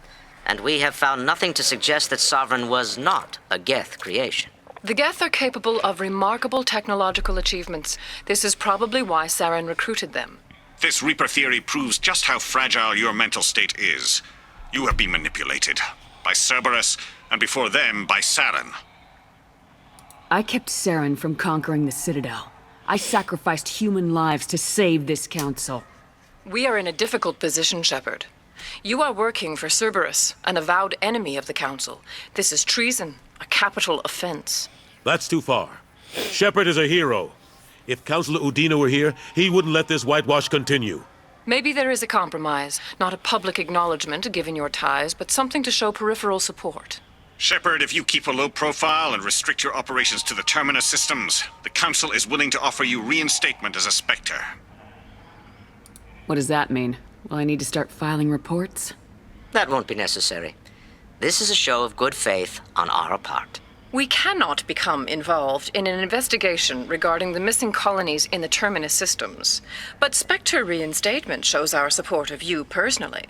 and we have found nothing to suggest that Sovereign was not a Geth creation. The Geth are capable of remarkable technological achievements. This is probably why Saren recruited them. This Reaper theory proves just how fragile your mental state is. You have been manipulated by Cerberus, and before them, by Saren. I kept Saren from conquering the Citadel. I sacrificed human lives to save this council. We are in a difficult position, Shepard. You are working for Cerberus, an avowed enemy of the Council. This is treason, a capital offense. That's too far. Shepard is a hero. If Councilor Udina were here, he wouldn't let this whitewash continue. Maybe there is a compromise. Not a public acknowledgement given your ties, but something to show peripheral support. Shepard, if you keep a low profile and restrict your operations to the Terminus systems, the Council is willing to offer you reinstatement as a Spectre. What does that mean? Will I need to start filing reports? That won't be necessary. This is a show of good faith on our part. We cannot become involved in an investigation regarding the missing colonies in the Terminus systems, but Spectre reinstatement shows our support of you personally.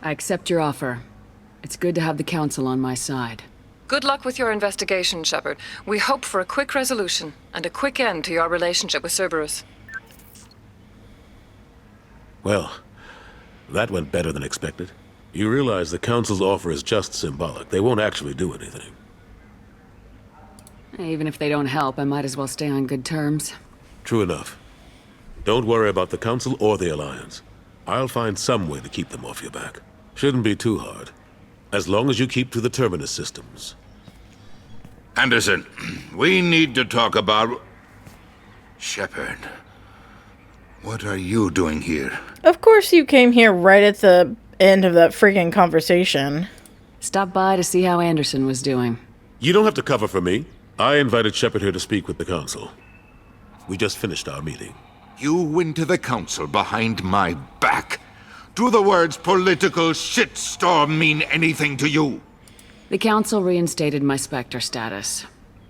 I accept your offer. It's good to have the Council on my side. Good luck with your investigation, Shepard. We hope for a quick resolution and a quick end to your relationship with Cerberus. Well, that went better than expected. You realize the Council's offer is just symbolic. They won't actually do anything. Even if they don't help, I might as well stay on good terms. True enough. Don't worry about the Council or the Alliance. I'll find some way to keep them off your back. Shouldn't be too hard. As long as you keep to the Terminus systems. Anderson, we need to talk about... Shepard, what are you doing here? Of course you came here right at the end of that freaking conversation. Stop by to see how Anderson was doing. You don't have to cover for me. I invited Shepard here to speak with the Council. We just finished our meeting. You went to the Council behind my back. Do the words political shitstorm mean anything to you? The Council reinstated my Spectre status.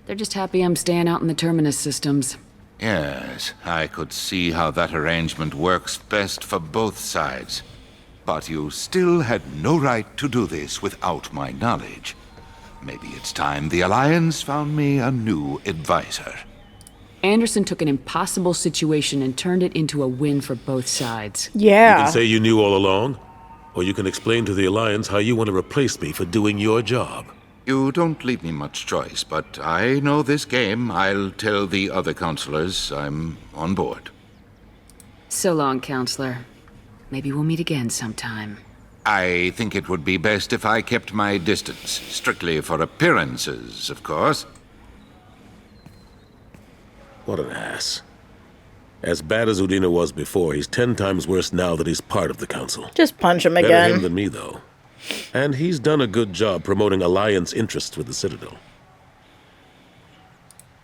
They're just happy I'm staying out in the Terminus systems. Yes, I could see how that arrangement works best for both sides. But you still had no right to do this without my knowledge. Maybe it's time the Alliance found me a new advisor. Anderson took an impossible situation and turned it into a win for both sides. Yeah. You can say you knew all along, or you can explain to the Alliance how you want to replace me for doing your job. You don't leave me much choice, but I know this game. I'll tell the other counselors I'm on board. So long, Counselor. Maybe we'll meet again sometime. I think it would be best if I kept my distance, strictly for appearances, of course. What an ass. As bad as Udina was before, he's 10 times worse now that he's part of the Council. Just punch him Better again. him than me, though. And he's done a good job promoting Alliance interests with the Citadel.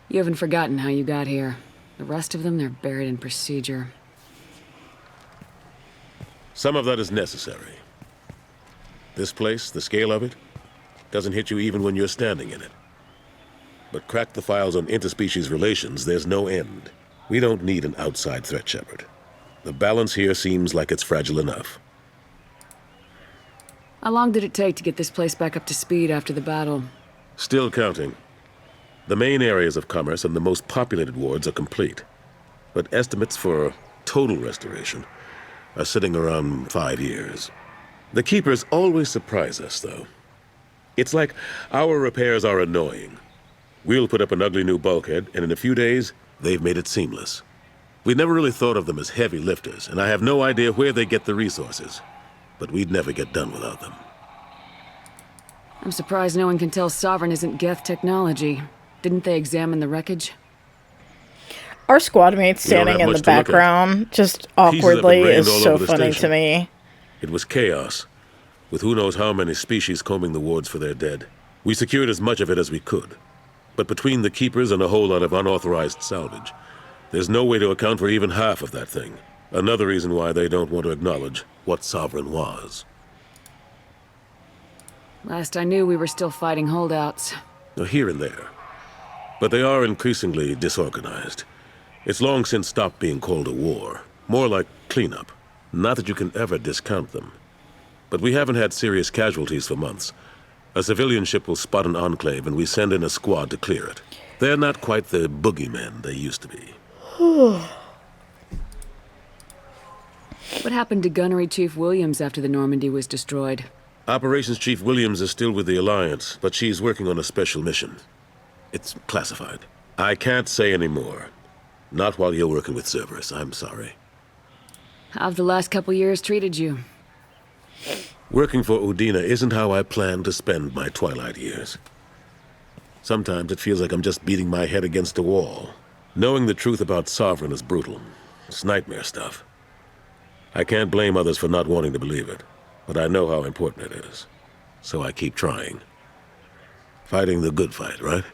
You haven't forgotten how you got here. The rest of them, they're buried in procedure. Some of that is necessary. This place, the scale of it, doesn't hit you even when you're standing in it. But crack the files on interspecies relations, there's no end. We don't need an outside threat, Shepard. The balance here seems like it's fragile enough. How long did it take to get this place back up to speed after the battle? Still counting. The main areas of commerce and the most populated wards are complete. But estimates for total restoration are sitting around 5 years. The Keepers always surprise us, though. It's like our repairs are annoying. We'll put up an ugly new bulkhead, and in a few days, they've made it seamless. We never really thought of them as heavy lifters, and I have no idea where they get the resources. But we'd never get done without them. I'm surprised no one can tell Sovereign isn't Geth technology. Didn't they examine the wreckage? Our squad mate standing in the background, just awkwardly, is so funny to me. It was chaos, with who knows how many species combing the wards for their dead. We secured as much of it as we could. But between the Keepers and a whole lot of unauthorized salvage, there's no way to account for even half of that thing. Another reason why they don't want to acknowledge what Sovereign was. Last I knew, we were still fighting holdouts. Here and there. But they are increasingly disorganized. It's long since stopped being called a war. More like cleanup. Not that you can ever discount them. But we haven't had serious casualties for months. A civilian ship will spot an enclave and we send in a squad to clear it. They're not quite the boogeymen they used to be. What happened to Gunnery Chief Williams after the Normandy was destroyed? Operations Chief Williams is still with the Alliance, but she's working on a special mission. It's classified. I can't say any more. Not while you're working with Cerberus, I'm sorry. How have the last couple years treated you? Working for Udina isn't how I plan to spend my twilight years. Sometimes it feels like I'm just beating my head against a wall. Knowing the truth about Sovereign is brutal. It's nightmare stuff. I can't blame others for not wanting to believe it, but I know how important it is. So I keep trying. Fighting the good fight, right?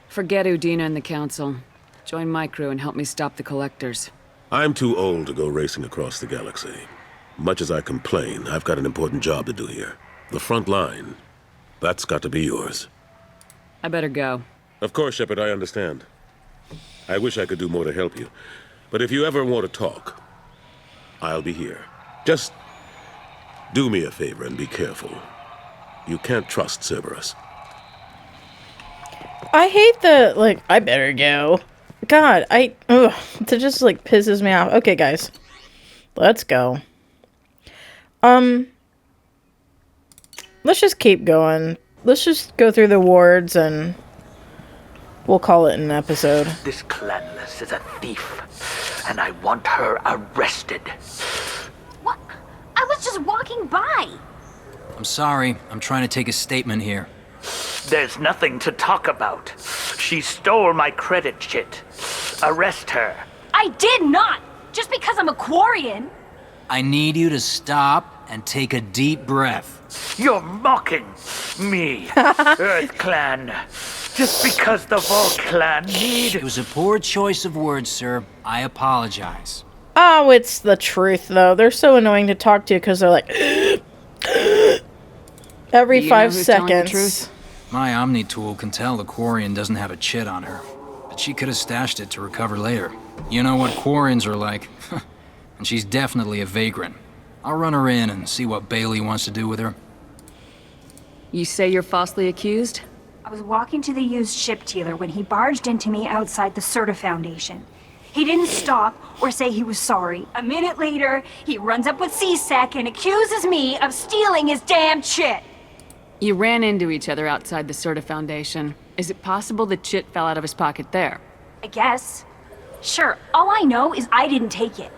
Forget Udina and the Council. Join my crew and help me stop the Collectors. I'm too old to go racing across the galaxy. Much as I complain, I've got an important job to do here. The front line. That's got to be yours. I better go. Of course, Shepard, I understand. I wish I could do more to help you. But if you ever want to talk, I'll be here. Just do me a favor and be careful. You can't trust Cerberus. I hate the, like, I better go. God, it just, like, pisses me off. Okay, guys. Let's go. Let's just keep going. Let's just go through the wards and we'll call it an episode. This clanless is a thief, and I want her arrested. What? I was just walking by. I'm sorry. I'm trying to take a statement here. There's nothing to talk about. She stole my credit chit. Arrest her. I did not! Just because I'm a Quarian. I need you to stop and take a deep breath. You're mocking me, Earth Clan. Just because the Vol Clan need... It was a poor choice of words, sir. I apologize. Oh, it's the truth, though. They're so annoying to talk to because they're like... every 5 seconds. My Omni tool can tell the Quarian doesn't have a chit on her, but she could have stashed it to recover later. You know what Quarians are like, and she's definitely a vagrant. I'll run her in and see what Bailey wants to do with her. You say you're falsely accused? I was walking to the used ship dealer when he barged into me outside the Serta Foundation. He didn't stop or say he was sorry. A minute later, he runs up with C-Sec and accuses me of stealing his damn chit. You ran into each other outside the Serta Foundation. Is it possible the chit fell out of his pocket there? I guess. Sure, all I know is I didn't take it.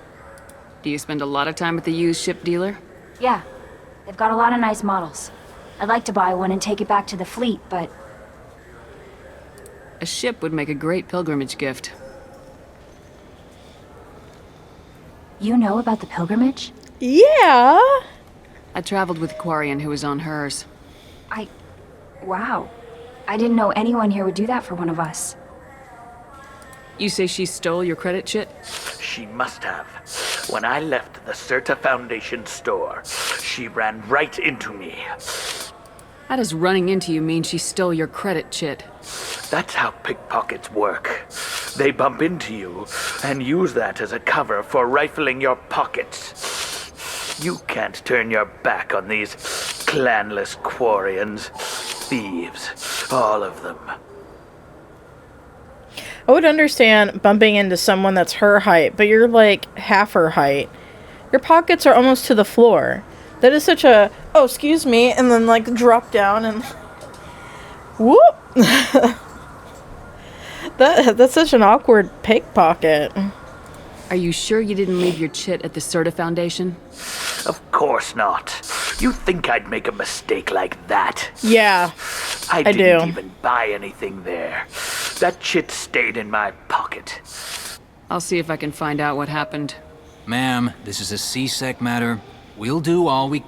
Do you spend a lot of time at the used ship dealer? Yeah, they've got a lot of nice models. I'd like to buy one and take it back to the fleet, but... A ship would make a great pilgrimage gift. You know about the pilgrimage? Yeah! I traveled with a Quarian who was on hers. Wow. I didn't know anyone here would do that for one of us. You say she stole your credit chit? She must have. When I left the Serta Foundation store, she ran right into me. How does running into you mean she stole your credit chit? That's how pickpockets work. They bump into you and use that as a cover for rifling your pockets. You can't turn your back on these clanless Quarians. thieves. All of them. I would understand bumping into someone that's her height, but you're like half her height. Your pockets are almost to the floor. That is such a, oh, excuse me, and then like drop down and whoop. That's such an awkward pickpocket. Are you sure you didn't leave your chit at the Serta Foundation? Of course not. You think I'd make a mistake like that? Yeah, I do. didn't even buy anything there. That chit stayed in my pocket. I'll see if I can find out what happened. Ma'am, this is a C-Sec matter. We'll do all we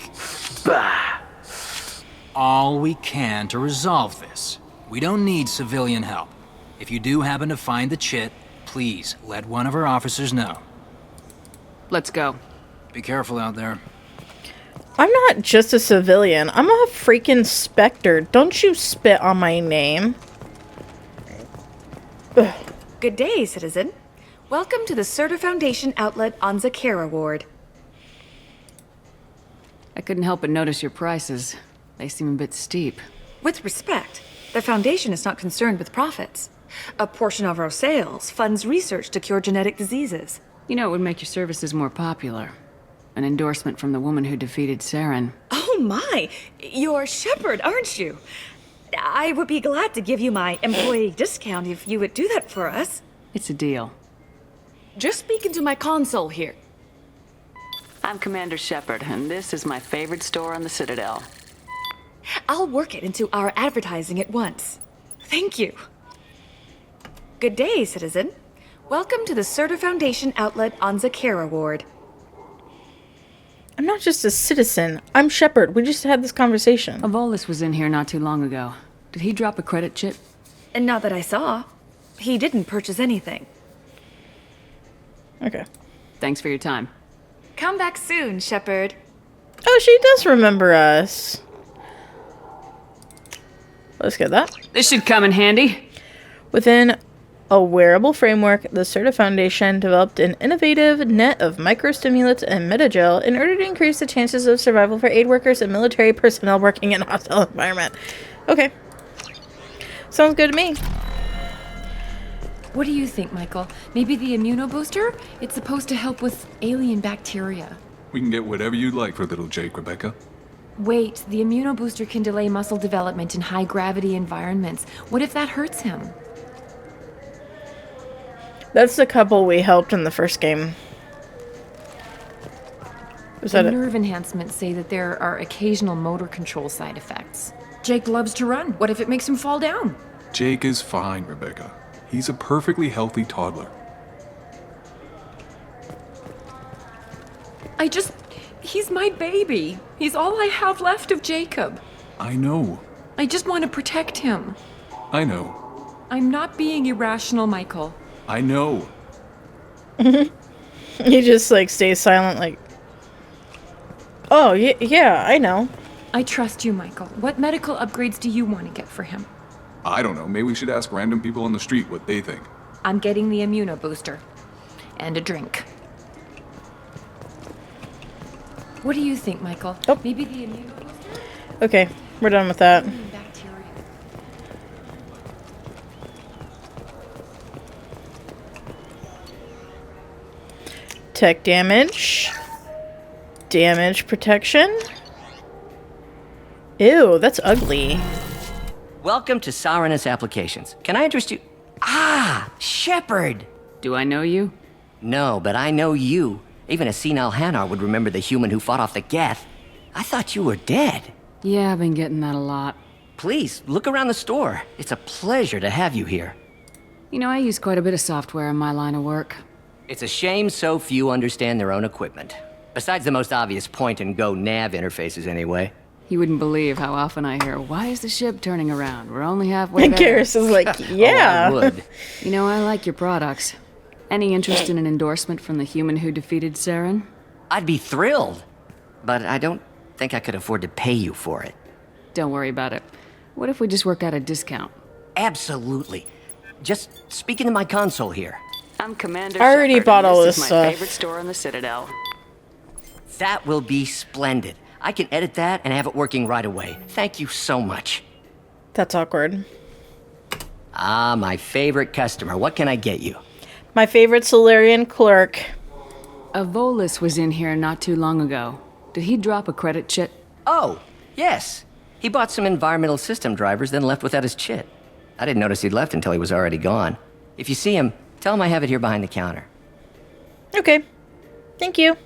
can to resolve this. We don't need civilian help. If you do happen to find the chit, please let one of our officers know. Let's go. Be careful out there. I'm not just a civilian. I'm a freaking Spectre. Don't you spit on my name. Ugh. Good day, citizen. Welcome to the Serta Foundation outlet on Zakera Ward. I couldn't help but notice your prices. They seem a bit steep. With respect, the Foundation is not concerned with profits. A portion of our sales funds research to cure genetic diseases. You know, it would make your services more popular. An endorsement from the woman who defeated Saren. Oh my! You're Shepard, aren't you? I would be glad to give you my employee discount if you would do that for us. It's a deal. Just speak into my console here. I'm Commander Shepard, and this is my favorite store on the Citadel. I'll work it into our advertising at once. Thank you. Good day, citizen. Welcome to the Serta Foundation outlet on Zakera Ward. I'm not just a citizen. I'm Shepard. We just had this conversation. Avolis was in here not too long ago. Did he drop a credit chit? And not that I saw. He didn't purchase anything. Okay. Thanks for your time. Come back soon, Shepard. Oh, she does remember us. Let's get that. This should come in handy. Within a wearable framework, the Serta Foundation developed an innovative net of microstimulants and metagel in order to increase the chances of survival for aid workers and military personnel working in a hostile environment. Okay. Sounds good to me. What do you think, Michael? Maybe the immunobooster? It's supposed to help with alien bacteria. We can get whatever you'd like for little Jake, Rebecca. Wait, the immunobooster can delay muscle development in high-gravity environments. What if that hurts him? That's the couple we helped in the first game. The nerve enhancements say that there are occasional motor control side effects. Jake loves to run. What if it makes him fall down? Jake is fine, Rebecca. He's a perfectly healthy toddler. He's my baby. He's all I have left of Jacob. I know. I just want to protect him. I know. I'm not being irrational, Michael. I know. He just like stays silent like, oh, yeah, I know. I trust you, Michael. What medical upgrades do you want to get for him? I don't know. Maybe we should ask random people on the street what they think. I'm getting the immunobooster. And a drink. What do you think, Michael? Oh. Maybe the immunobooster? Okay, we're done with that. Tech damage. Damage protection. Ew, that's ugly. Welcome to Sarenus Applications. Can I interest you? Ah, Shepard! Do I know you? No, but I know you. Even a senile Hanar would remember the human who fought off the Geth. I thought you were dead. Yeah, I've been getting that a lot. Please, look around the store. It's a pleasure to have you here. You know, I use quite a bit of software in my line of work. It's a shame so few understand their own equipment. Besides the most obvious point-and-go nav interfaces, anyway. You wouldn't believe how often I hear, why is the ship turning around? We're only halfway there. Garrus is like, yeah. Oh, I would. You know, I like your products. Any interest in an endorsement from the human who defeated Saren? I'd be thrilled. But I don't think I could afford to pay you for it. Don't worry about it. What if we just work out a discount? Absolutely. Just speak into my console here. I'm Commander I already Shepard, bought all this this is my stuff. favorite store on the Citadel. That will be splendid. I can edit that and have it working right away. Thank you so much. That's awkward. Ah, my favorite customer. What can I get you? My favorite Solarian clerk. A Volus was in here not too long ago. Did he drop a credit chit? Oh, yes. He bought some environmental system drivers, then left without his chit. I didn't notice he'd left until he was already gone. If you see him, tell him I have it here behind the counter. Okay. Thank you.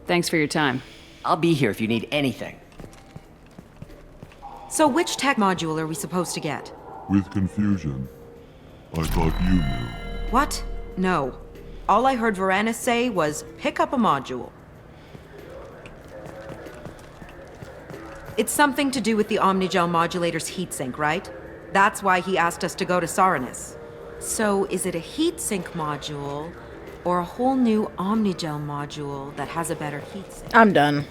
Thanks for your time. I'll be here if you need anything. So which tech module are we supposed to get? With confusion. I thought you knew. What? No. All I heard Varanus say was, pick up a module. It's something to do with the Omnigel modulator's heatsink, right? That's why he asked us to go to Saranus. So is it a heatsink module, or a whole new Omnigel module that has a better heatsink? I'm done.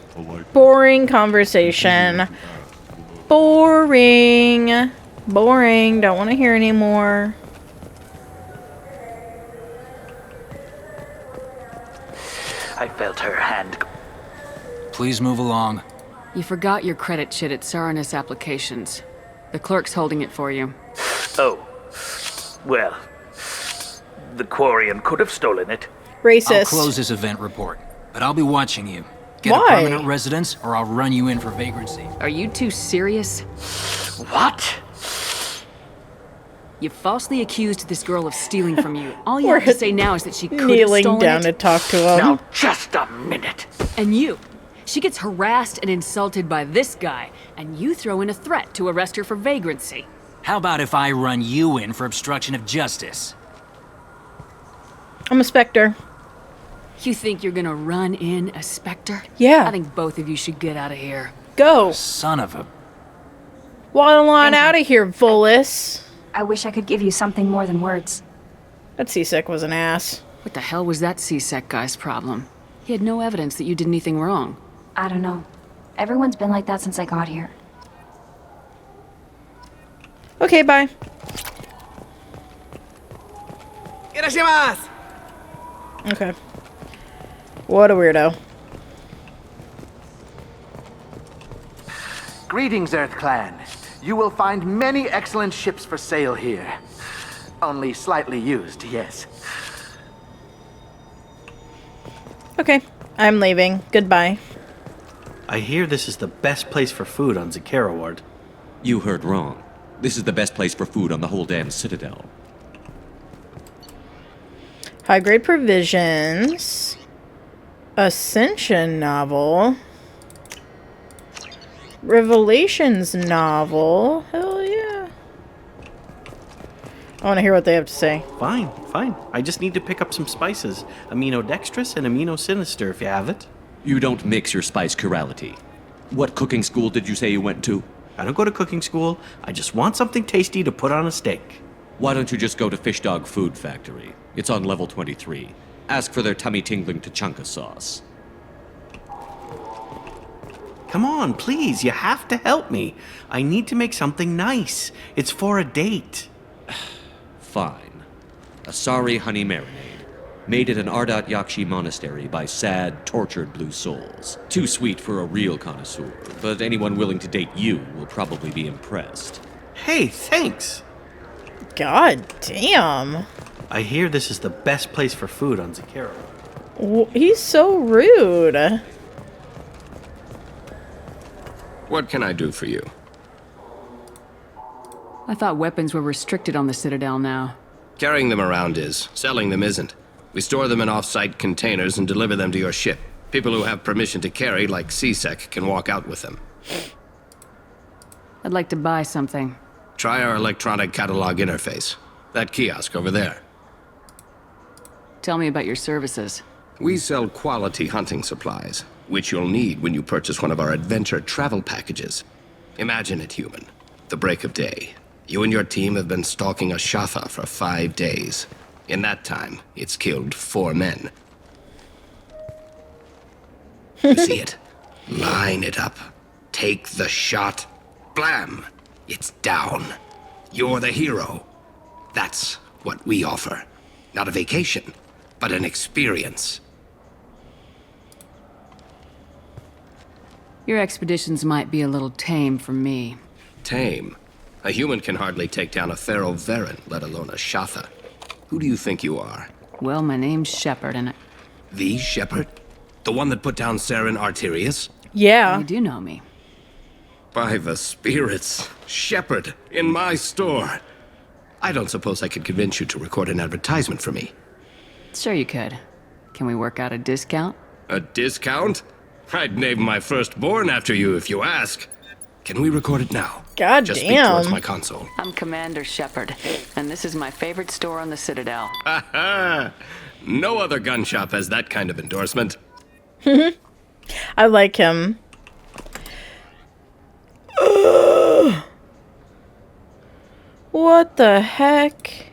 Boring conversation. Boring. Boring. Don't want to hear anymore. I felt her hand. Please move along. You forgot your credit chit at Saranus Applications. The clerk's holding it for you. Oh. Well, the Quarian could have stolen it. Racist. I'll close this event report, but I'll be watching you. Get Why? a permanent residence, or I'll run you in for vagrancy. Are you two serious? What? You falsely accused this girl of stealing from you. All you have to say now is that she could have Kneeling stolen down it. to talk to him. Now, just a minute. And you. She gets harassed and insulted by this guy, and you throw in a threat to arrest her for vagrancy. How about if I run you in for obstruction of justice? I'm a Spectre. You think you're gonna run in a Spectre? Yeah. I think both of you should get out of here. Go. Son of a... Waddle on out of here, Volus. I wish I could give you something more than words. That C-Sec was an ass. What the hell was that C-Sec guy's problem? He had no evidence that you did anything wrong. I don't know. Everyone's been like that since I got here. Okay, bye. Okay. What a weirdo. Greetings, Earth Clan. You will find many excellent ships for sale here. Only slightly used, yes. Okay, I'm leaving. Goodbye. I hear this is the best place for food on Zakera Ward. You heard wrong. This is the best place for food on the whole damn Citadel. High-grade provisions. Ascension novel. Revelations novel. Hell yeah. I want to hear what they have to say. Fine, fine. I just need to pick up some spices. Aminodextrous and aminosinister, if you have it. You don't mix your spice chirality. What cooking school did you say you went to? I don't go to cooking school. I just want something tasty to put on a steak. Why don't you just go to Fish Dog Food Factory? It's on level 23. Ask for their tummy-tingling tachanka sauce. Come on, please. You have to help me. I need to make something nice. It's for a date. Fine. Asari honey marinade. Made at an Ardat Yakshi monastery by sad, tortured blue souls. Too sweet for a real connoisseur, but anyone willing to date you will probably be impressed. Hey, thanks. God damn. I hear this is the best place for food on Zakera. He's so rude. What can I do for you? I thought weapons were restricted on the Citadel now. Carrying them around is. Selling them isn't. We store them in off-site containers and deliver them to your ship. People who have permission to carry, like C-Sec, can walk out with them. I'd like to buy something. Try our electronic catalog interface. That kiosk over there. Tell me about your services. We sell quality hunting supplies, which you'll need when you purchase one of our adventure travel packages. Imagine it, human. The break of day. You and your team have been stalking a Shatha for 5 days. In that time, it's killed 4 men. You see it? Line it up. Take the shot. Blam! It's down. You're the hero. That's what we offer. Not a vacation, but an experience. Your expeditions might be a little tame for me. Tame? A human can hardly take down a feral Varen, let alone a Shatha. Who do you think you are? Well, my name's Shepard, and The Shepard? The one that put down Saren Arterius? Yeah. You do know me. By the spirits. Shepard, in my store. I don't suppose I could convince you to record an advertisement for me. Sure you could. Can we work out a discount? A discount? I'd name my firstborn after you if you ask. Can we record it now? God Just damn. speak towards my console. I'm Commander Shepard, and this is my favorite store on the Citadel. Ha ha! No other gun shop has that kind of endorsement. I like him. What the heck?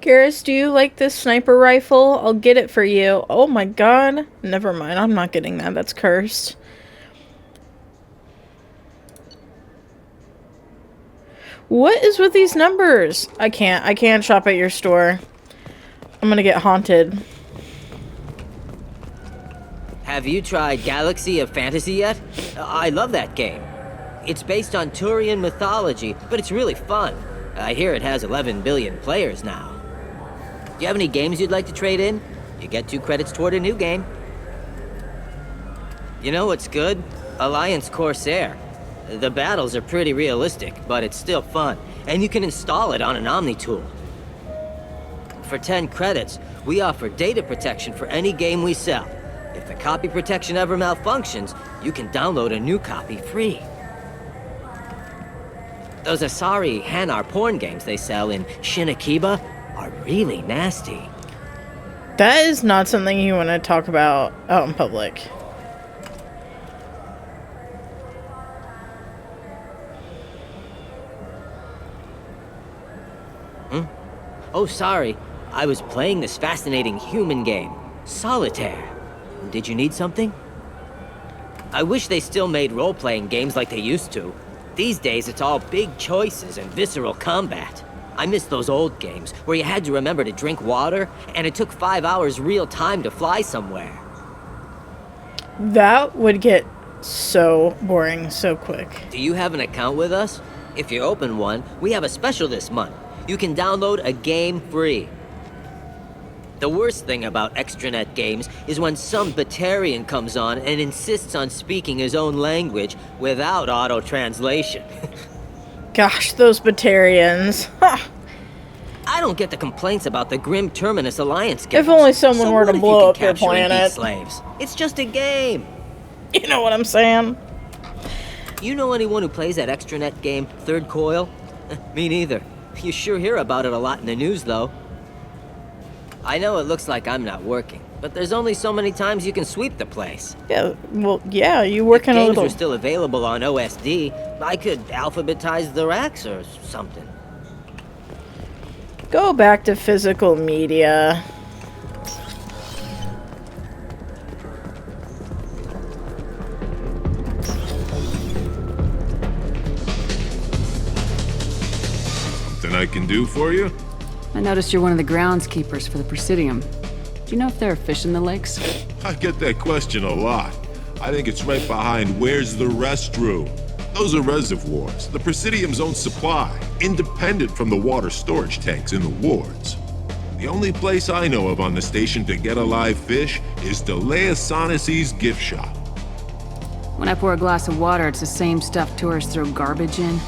Garrus, do you like this sniper rifle? I'll get it for you. Oh my god. Never mind, I'm not getting that. That's cursed. What is with these numbers? I can't shop at your store. I'm gonna get haunted. Have you tried Galaxy of Fantasy yet? I love that game. It's based on Turian mythology, but it's really fun. I hear it has 11 billion players now. Do you have any games you'd like to trade in? You get 2 credits toward a new game. You know what's good? Alliance Corsair. The battles are pretty realistic, but it's still fun, and you can install it on an Omni tool. For 10 credits, we offer data protection for any game we sell. If the copy protection ever malfunctions, you can download a new copy free. Those Asari Hanar porn games they sell in Shinakiba are really nasty. That is not something you want to talk about out in public. Oh, sorry. I was playing this fascinating human game, Solitaire. Did you need something? I wish they still made role-playing games like they used to. These days, it's all big choices and visceral combat. I miss those old games, where you had to remember to drink water, and it took 5 hours real time to fly somewhere. That would get so boring so quick. Do you have an account with us? If you open one, we have a special this month. You can download a game free. The worst thing about extranet games is when some Batarian comes on and insists on speaking his own language without auto-translation. Gosh, those Batarians. I don't get the complaints about the Grim Terminus Alliance games. If only someone So were what to if blow you up can your capture and beat planet. slaves? It's just a game. You know what I'm saying? You know anyone who plays that extranet game, Third Coil? Me neither. You sure hear about it a lot in the news, though. I know it looks like I'm not working, but there's only so many times you can sweep the place. Yeah, well, yeah, you work in a Games little... are still available on OSD. I could alphabetize the racks or something. Go back to physical media. Something I can do for you? I noticed you're one of the groundskeepers for the Presidium. Do you know if there are fish in the lakes? I get that question a lot. I think it's right behind where's the restroom. Those are reservoirs, the Presidium's own supply, independent from the water storage tanks in the wards. The only place I know of on the station to get a live fish is Deleasonisi's gift shop. When I pour a glass of water, it's the same stuff tourists throw garbage in.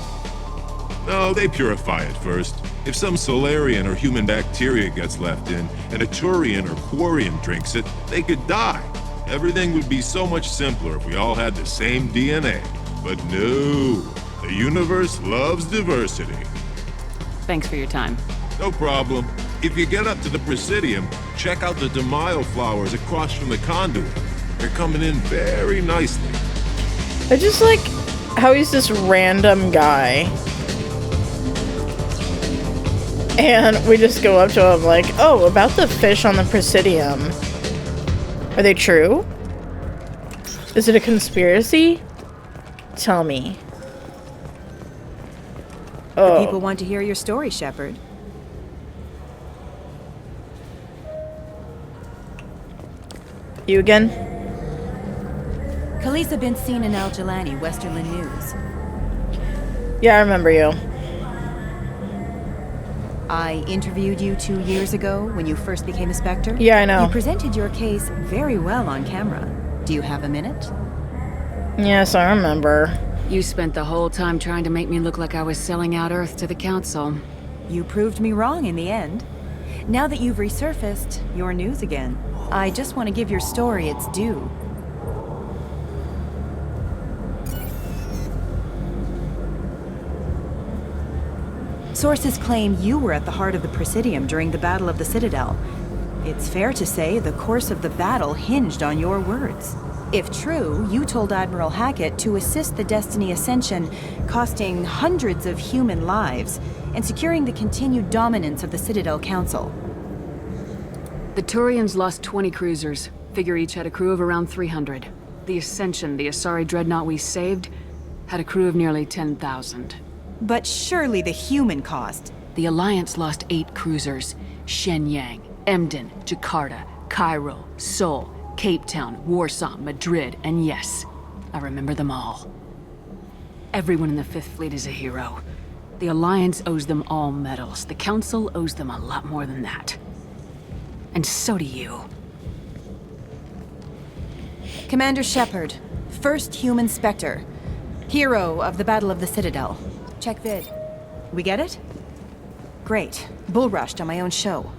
No, they purify it first. If some Solarian or human bacteria gets left in, and a Turian or Quarian drinks it, they could die. Everything would be so much simpler if we all had the same DNA. But no, the universe loves diversity. Thanks for your time. No problem. If you get up to the Presidium, check out the Demaio flowers across from the conduit. They're coming in very nicely. I just like how he's this random guy. And we just go up to him like, oh, about the fish on the Presidium. Are they true? Is it a conspiracy? Tell me. The people want to hear your story, Shepard. You again? Khaleesa bint Sinan al-Jalani, Westerland News. Yeah, I remember you. I interviewed you 2 years ago when you first became a Spectre. Yeah, I know. You presented your case very well on camera. Do you have a minute? Yes, I remember. You spent the whole time trying to make me look like I was selling out Earth to the Council. You proved me wrong in the end. Now that you've resurfaced, you're news again. I just want to give your story its due. Sources claim you were at the heart of the Presidium during the Battle of the Citadel. It's fair to say the course of the battle hinged on your words. If true, you told Admiral Hackett to assist the Destiny Ascension, costing hundreds of human lives, and securing the continued dominance of the Citadel Council. The Turians lost 20 cruisers. Figure each had a crew of around 300. The Ascension, the Asari dreadnought we saved, had a crew of nearly 10,000. But surely the human cost. The Alliance lost 8 cruisers. Shenyang, Emden, Jakarta, Cairo, Seoul, Cape Town, Warsaw, Madrid, and yes, I remember them all. Everyone in the Fifth Fleet is a hero. The Alliance owes them all medals. The Council owes them a lot more than that. And so do you. Commander Shepard, first human Spectre. Hero of the Battle of the Citadel. Check vid. We get it? Great. Bull rushed on my own show.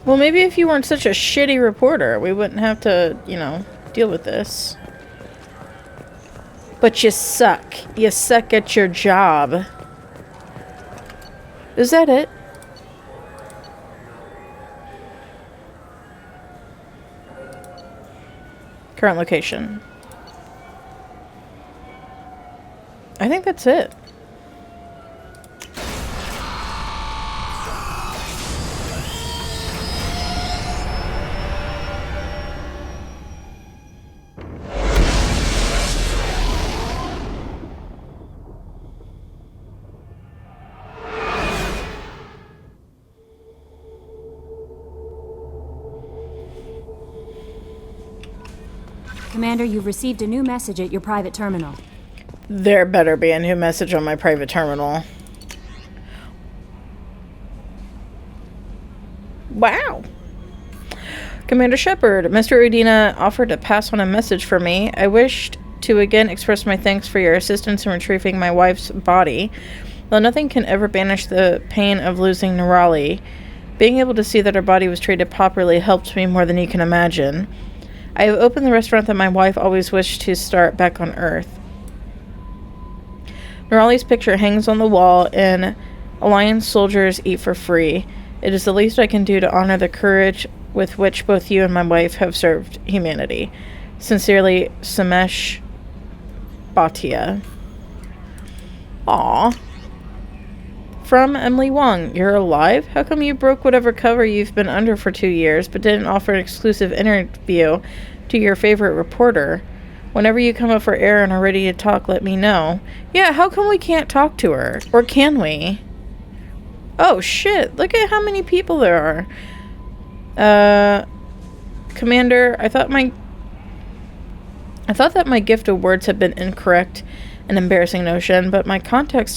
Well, maybe if you weren't such a shitty reporter, we wouldn't have to, you know, deal with this. But you suck. You suck at your job. Is that it? Current location. I think that's it. Commander, you've received a new message at your private terminal. There better be a new message on my private terminal. Wow. Commander Shepard, Mr. Udina offered to pass on a message for me. I wished to again express my thanks for your assistance in retrieving my wife's body. Though nothing can ever banish the pain of losing Nerali, being able to see that her body was treated properly helped me more than you can imagine. I have opened the restaurant that my wife always wished to start back on Earth. Nerali's picture hangs on the wall, and Alliance soldiers eat for free. It is the least I can do to honor the courage with which both you and my wife have served humanity. Sincerely, Samesh Bhatia. Aww. From Emily Wong, you're alive? How come you broke whatever cover you've been under for 2 years, but didn't offer an exclusive interview to your favorite reporter? Whenever you come up for air and are ready to talk, let me know. Yeah, how come we can't talk to her? Or can we? Oh shit, look at how many people there are. Commander, I thought that my gift of words had been incorrect, an embarrassing notion, but my contacts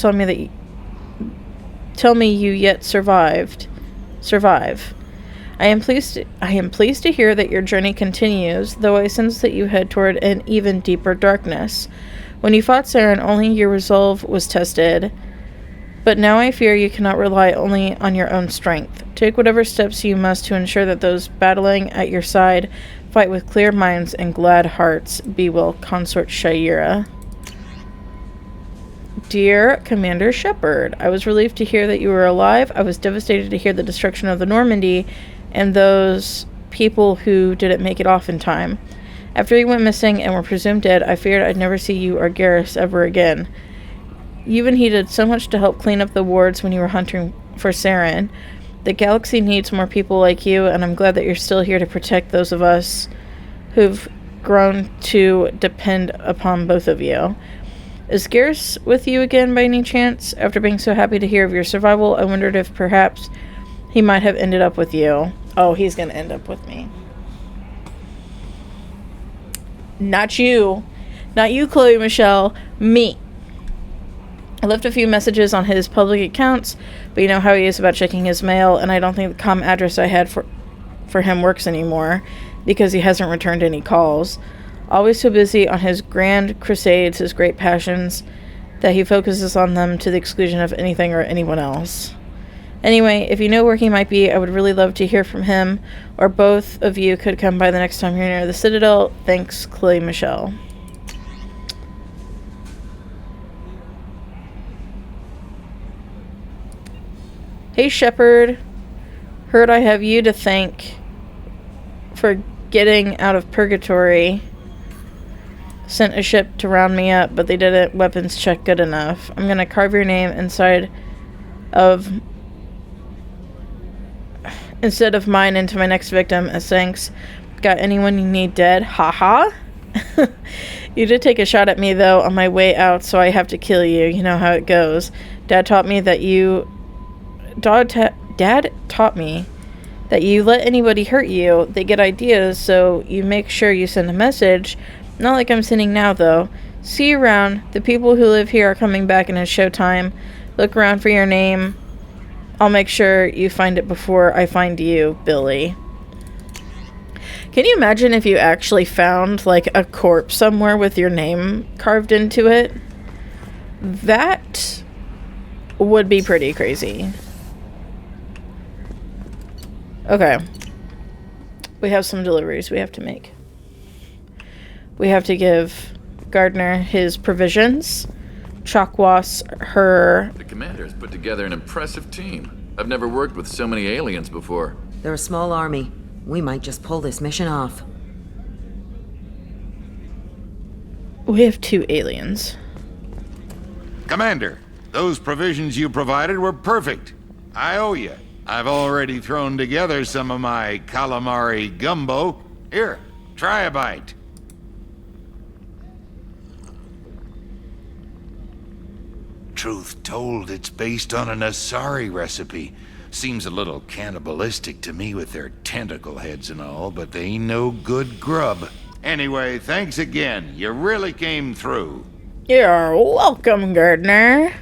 tell me you yet survive. I am pleased to hear that your journey continues, though I sense that you head toward an even deeper darkness. When you fought Saren, only your resolve was tested, but now I fear you cannot rely only on your own strength. Take whatever steps you must to ensure that those battling at your side fight with clear minds and glad hearts. Be well, Consort Shaira. Dear Commander Shepard, I was relieved to hear that you were alive. I was devastated to hear the destruction of the Normandy and those people who didn't make it off in time. After you went missing and were presumed dead, I feared I'd never see you or Garrus ever again. You and he did so much to help clean up the wards when you were hunting for Saren. The galaxy needs more people like you, and I'm glad that you're still here to protect those of us who've grown to depend upon both of you. Is Garrus with you again by any chance? After being so happy to hear of your survival, I wondered if perhaps he might have ended up with you. Oh, he's gonna end up with me. Not you. Not you, Chloe Michelle. Me. I left a few messages on his public accounts, but you know how he is about checking his mail, and I don't think the comm address I had for him works anymore, because he hasn't returned any calls. Always so busy on his grand crusades, his great passions, that he focuses on them to the exclusion of anything or anyone else. Anyway, if you know where he might be, I would really love to hear from him, or both of you could come by the next time you're near the Citadel. Thanks, Chloe Michelle. Hey, Shepard. Heard I have you to thank for getting out of purgatory. Sent a ship to round me up, but they didn't weapons check good enough. I'm gonna carve your name instead of mine into my next victim as thanks. Got anyone you need dead? Haha. You did take a shot at me, though, on my way out, so I have to kill you. You know how it goes. Dad taught me that you let anybody hurt you, they get ideas, so you make sure you send a message. Not like I'm sending now, though. See you around. The people who live here are coming back and it's showtime. Look around for your name. I'll make sure you find it before I find you, Billy. Can you imagine if you actually found, like, a corpse somewhere with your name carved into it? That would be pretty crazy. Okay. We have some deliveries we have to make. We have to give Gardner his provisions. Chakwas her... The commander's put together an impressive team. I've never worked with so many aliens before. They're a small army. We might just pull this mission off. We have 2 aliens. Commander, those provisions you provided were perfect. I owe you. I've already thrown together some of my calamari gumbo. Here, try a bite. Truth told, it's based on an Asari recipe. Seems a little cannibalistic to me with their tentacle heads and all, but they ain't no good grub. Anyway, thanks again. You really came through. You're welcome, Gardner.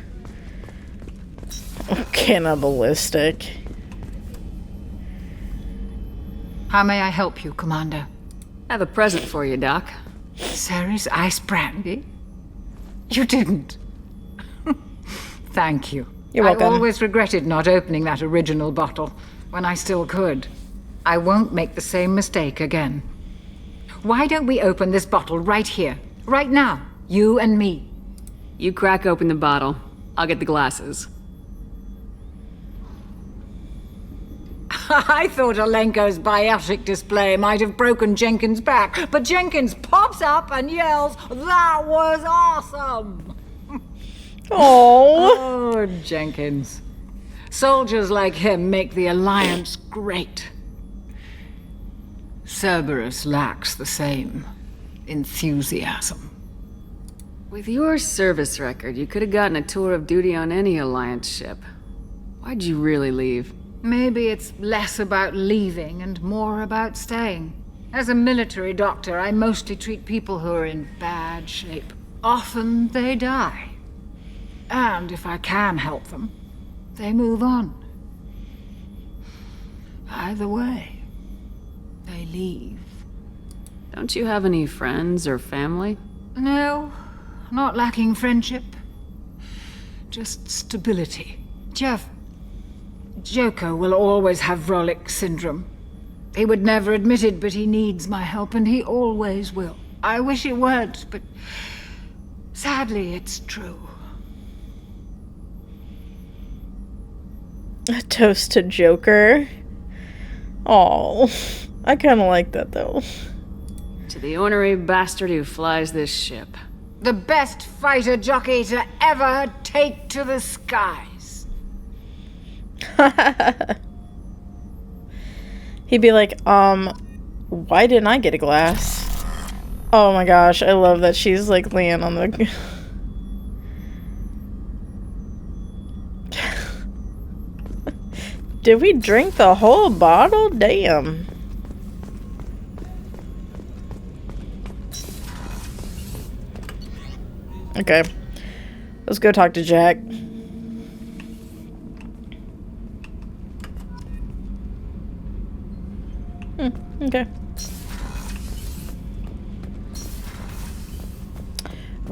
Cannibalistic. How may I help you, Commander? I have a present for you, Doc. Ceres ice brandy? You didn't. Thank you. You're welcome. I always regretted not opening that original bottle when I still could. I won't make the same mistake again. Why don't we open this bottle right here, right now, you and me? You crack open the bottle. I'll get the glasses. I thought Alenko's biotic display might have broken Jenkins' back, but Jenkins pops up and yells, "That was awesome!" Oh, Jenkins. Soldiers like him make the Alliance great. Cerberus lacks the same enthusiasm. With your service record, you could have gotten a tour of duty on any Alliance ship. Why'd you really leave? Maybe it's less about leaving and more about staying. As a military doctor, I mostly treat people who are in bad shape. Often they die. And if I can help them, they move on. Either way, they leave. Don't you have any friends or family? No, not lacking friendship. Just stability. Jeff, Joko will always have Vrolik syndrome. He would never admit it, but he needs my help, and he always will. I wish it weren't, but sadly, it's true. A toast to Joker. Oh, I kind of like that, though. To the ornery bastard who flies this ship. The best fighter jockey to ever take to the skies. He'd be like, why didn't I get a glass? Oh my gosh, I love that she's like laying on the... Did we drink the whole bottle? Damn. Okay. Let's go talk to Jack. Okay.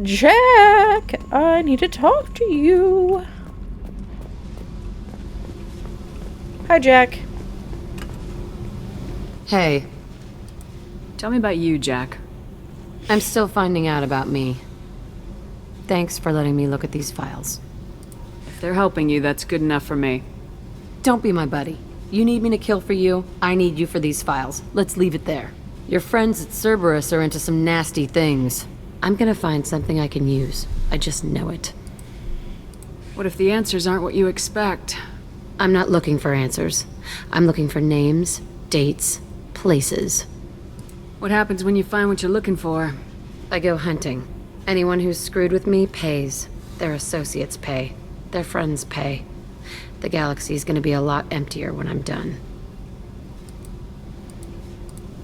Jack, I need to talk to you. Hi, Jack. Hey. Tell me about you, Jack. I'm still finding out about me. Thanks for letting me look at these files. If they're helping you, that's good enough for me. Don't be my buddy. You need me to kill for you, I need you for these files. Let's leave it there. Your friends at Cerberus are into some nasty things. I'm gonna find something I can use. I just know it. What if the answers aren't what you expect? I'm not looking for answers. I'm looking for names, dates, places. What happens when you find what you're looking for? I go hunting. Anyone who's screwed with me pays. Their associates pay. Their friends pay. The galaxy's gonna be a lot emptier when I'm done.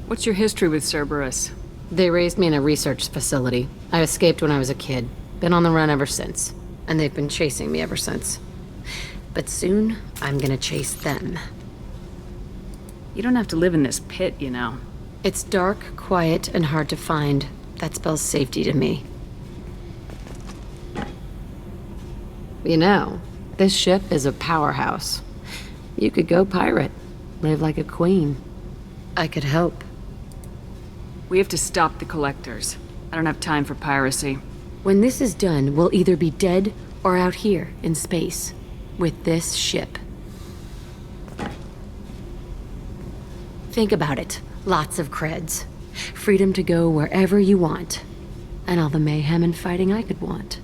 What's your history with Cerberus? They raised me in a research facility. I escaped when I was a kid. Been on the run ever since. And they've been chasing me ever since. But soon, I'm gonna chase them. You don't have to live in this pit, you know. It's dark, quiet, and hard to find. That spells safety to me. You know, this ship is a powerhouse. You could go pirate. Live like a queen. I could help. We have to stop the collectors. I don't have time for piracy. When this is done, we'll either be dead or out here in space. With this ship. Think about it. Lots of creds. Freedom to go wherever you want. And all the mayhem and fighting I could want.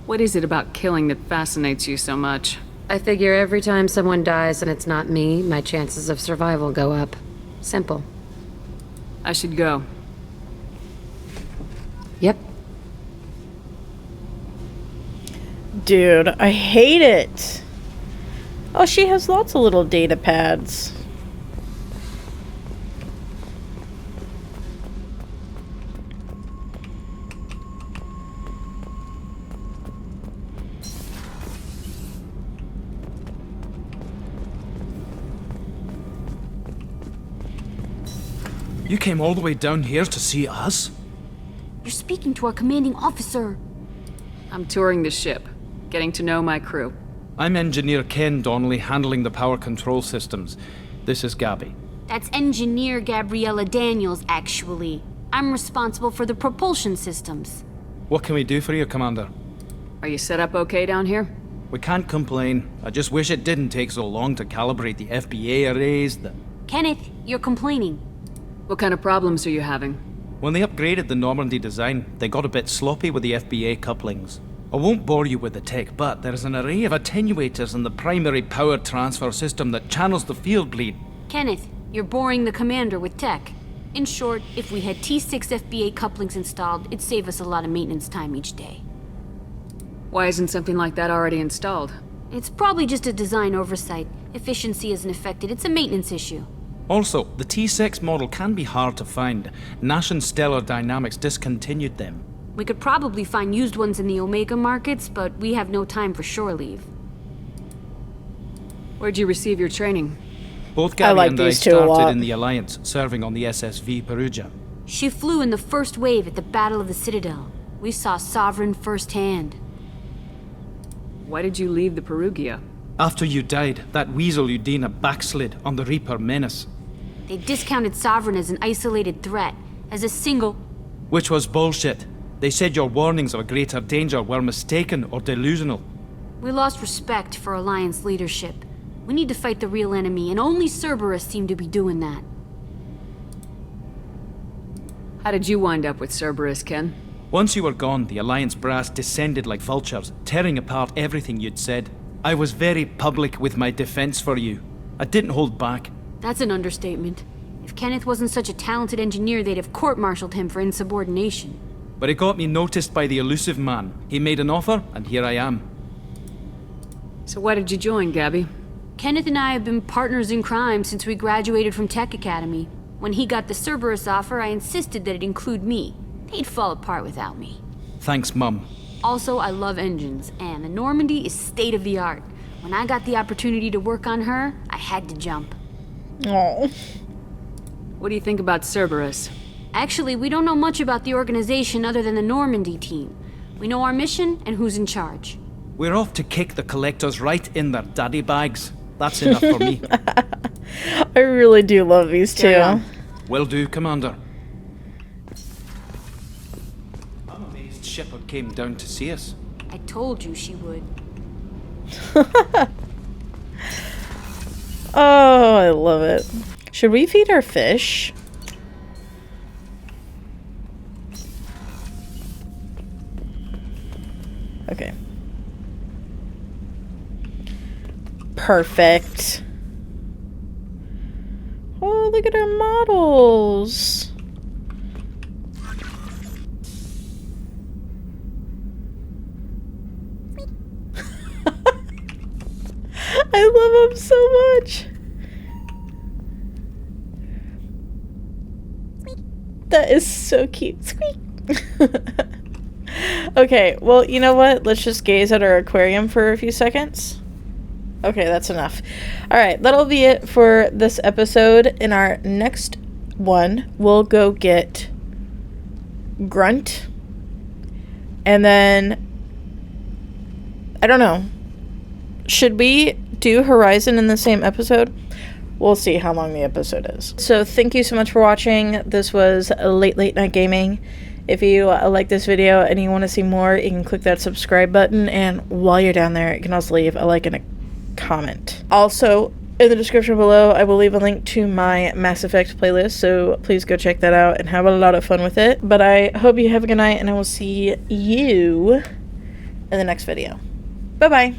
What is it about killing that fascinates you so much? I figure every time someone dies and it's not me, my chances of survival go up. Simple. I should go. Yep. Dude, I hate it. Oh, she has lots of little data pads. You came all the way down here to see us? You're speaking to our commanding officer. I'm touring the ship, getting to know my crew. I'm Engineer Ken Donnelly, handling the power control systems. This is Gabby. That's Engineer Gabriella Daniels, actually. I'm responsible for the propulsion systems. What can we do for you, Commander? Are you set up okay down here? We can't complain. I just wish it didn't take so long to calibrate the FBA arrays. Kenneth, you're complaining. What kind of problems are you having? When they upgraded the Normandy design, they got a bit sloppy with the FBA couplings. I won't bore you with the tech, but there is an array of attenuators in the primary power transfer system that channels the field bleed. Kenneth, you're boring the commander with tech. In short, if we had T6 FBA couplings installed, it'd save us a lot of maintenance time each day. Why isn't something like that already installed? It's probably just a design oversight. Efficiency isn't affected, it's a maintenance issue. Also, the T6 model can be hard to find. Nash and Stellar Dynamics discontinued them. We could probably find used ones in the Omega markets, but we have no time for shore leave. Where'd you receive your training? Both Gabby and I started in the Alliance, serving on the SSV Perugia. She flew in the first wave at the Battle of the Citadel. We saw Sovereign firsthand. Why did you leave the Perugia? After you died, that weasel Udina backslid on the Reaper Menace. They discounted Sovereign as an isolated threat, as a single... Which was bullshit. They said your warnings of a greater danger were mistaken or delusional. We lost respect for Alliance leadership. We need to fight the real enemy, and only Cerberus seemed to be doing that. How did you wind up with Cerberus, Ken? Once you were gone, the Alliance brass descended like vultures, tearing apart everything you'd said. I was very public with my defense for you. I didn't hold back. That's an understatement. If Kenneth wasn't such a talented engineer, they'd have court-martialed him for insubordination. But it got me noticed by the elusive man. He made an offer, and here I am. So why did you join, Gabby? Kenneth and I have been partners in crime since we graduated from Tech Academy. When he got the Cerberus offer, I insisted that it include me. They'd fall apart without me. Thanks, Mum. Also, I love engines, and the Normandy is state-of-the-art. When I got the opportunity to work on her, I had to jump. Oh. What do you think about Cerberus? Actually, we don't know much about the organization other than the Normandy team. We know our mission and who's in charge. We're off to kick the collectors right in their daddy bags. That's enough for me. I really do love these two. Will do, Commander. I'm amazed Shepard came down to see us. I told you she would. Oh, I love it. Should we feed our fish? Okay. Perfect. Oh, look at our models. I love them so much. That is so cute. Squeak. Okay, well, you know what? Let's just gaze at our aquarium for a few seconds. Okay, that's enough. Alright, that'll be it for this episode. In our next one, we'll go get Grunt. And then, I don't know. Should we do Horizon in the same episode? We'll see how long the episode is. So thank you so much for watching. This was Late Night Gaming. If you like this video and you want to see more, you can click that subscribe button. And while you're down there, you can also leave a like and a comment. Also, in the description below, I will leave a link to my Mass Effect playlist. So please go check that out and have a lot of fun with it. But I hope you have a good night, and I will see you in the next video. Bye-bye.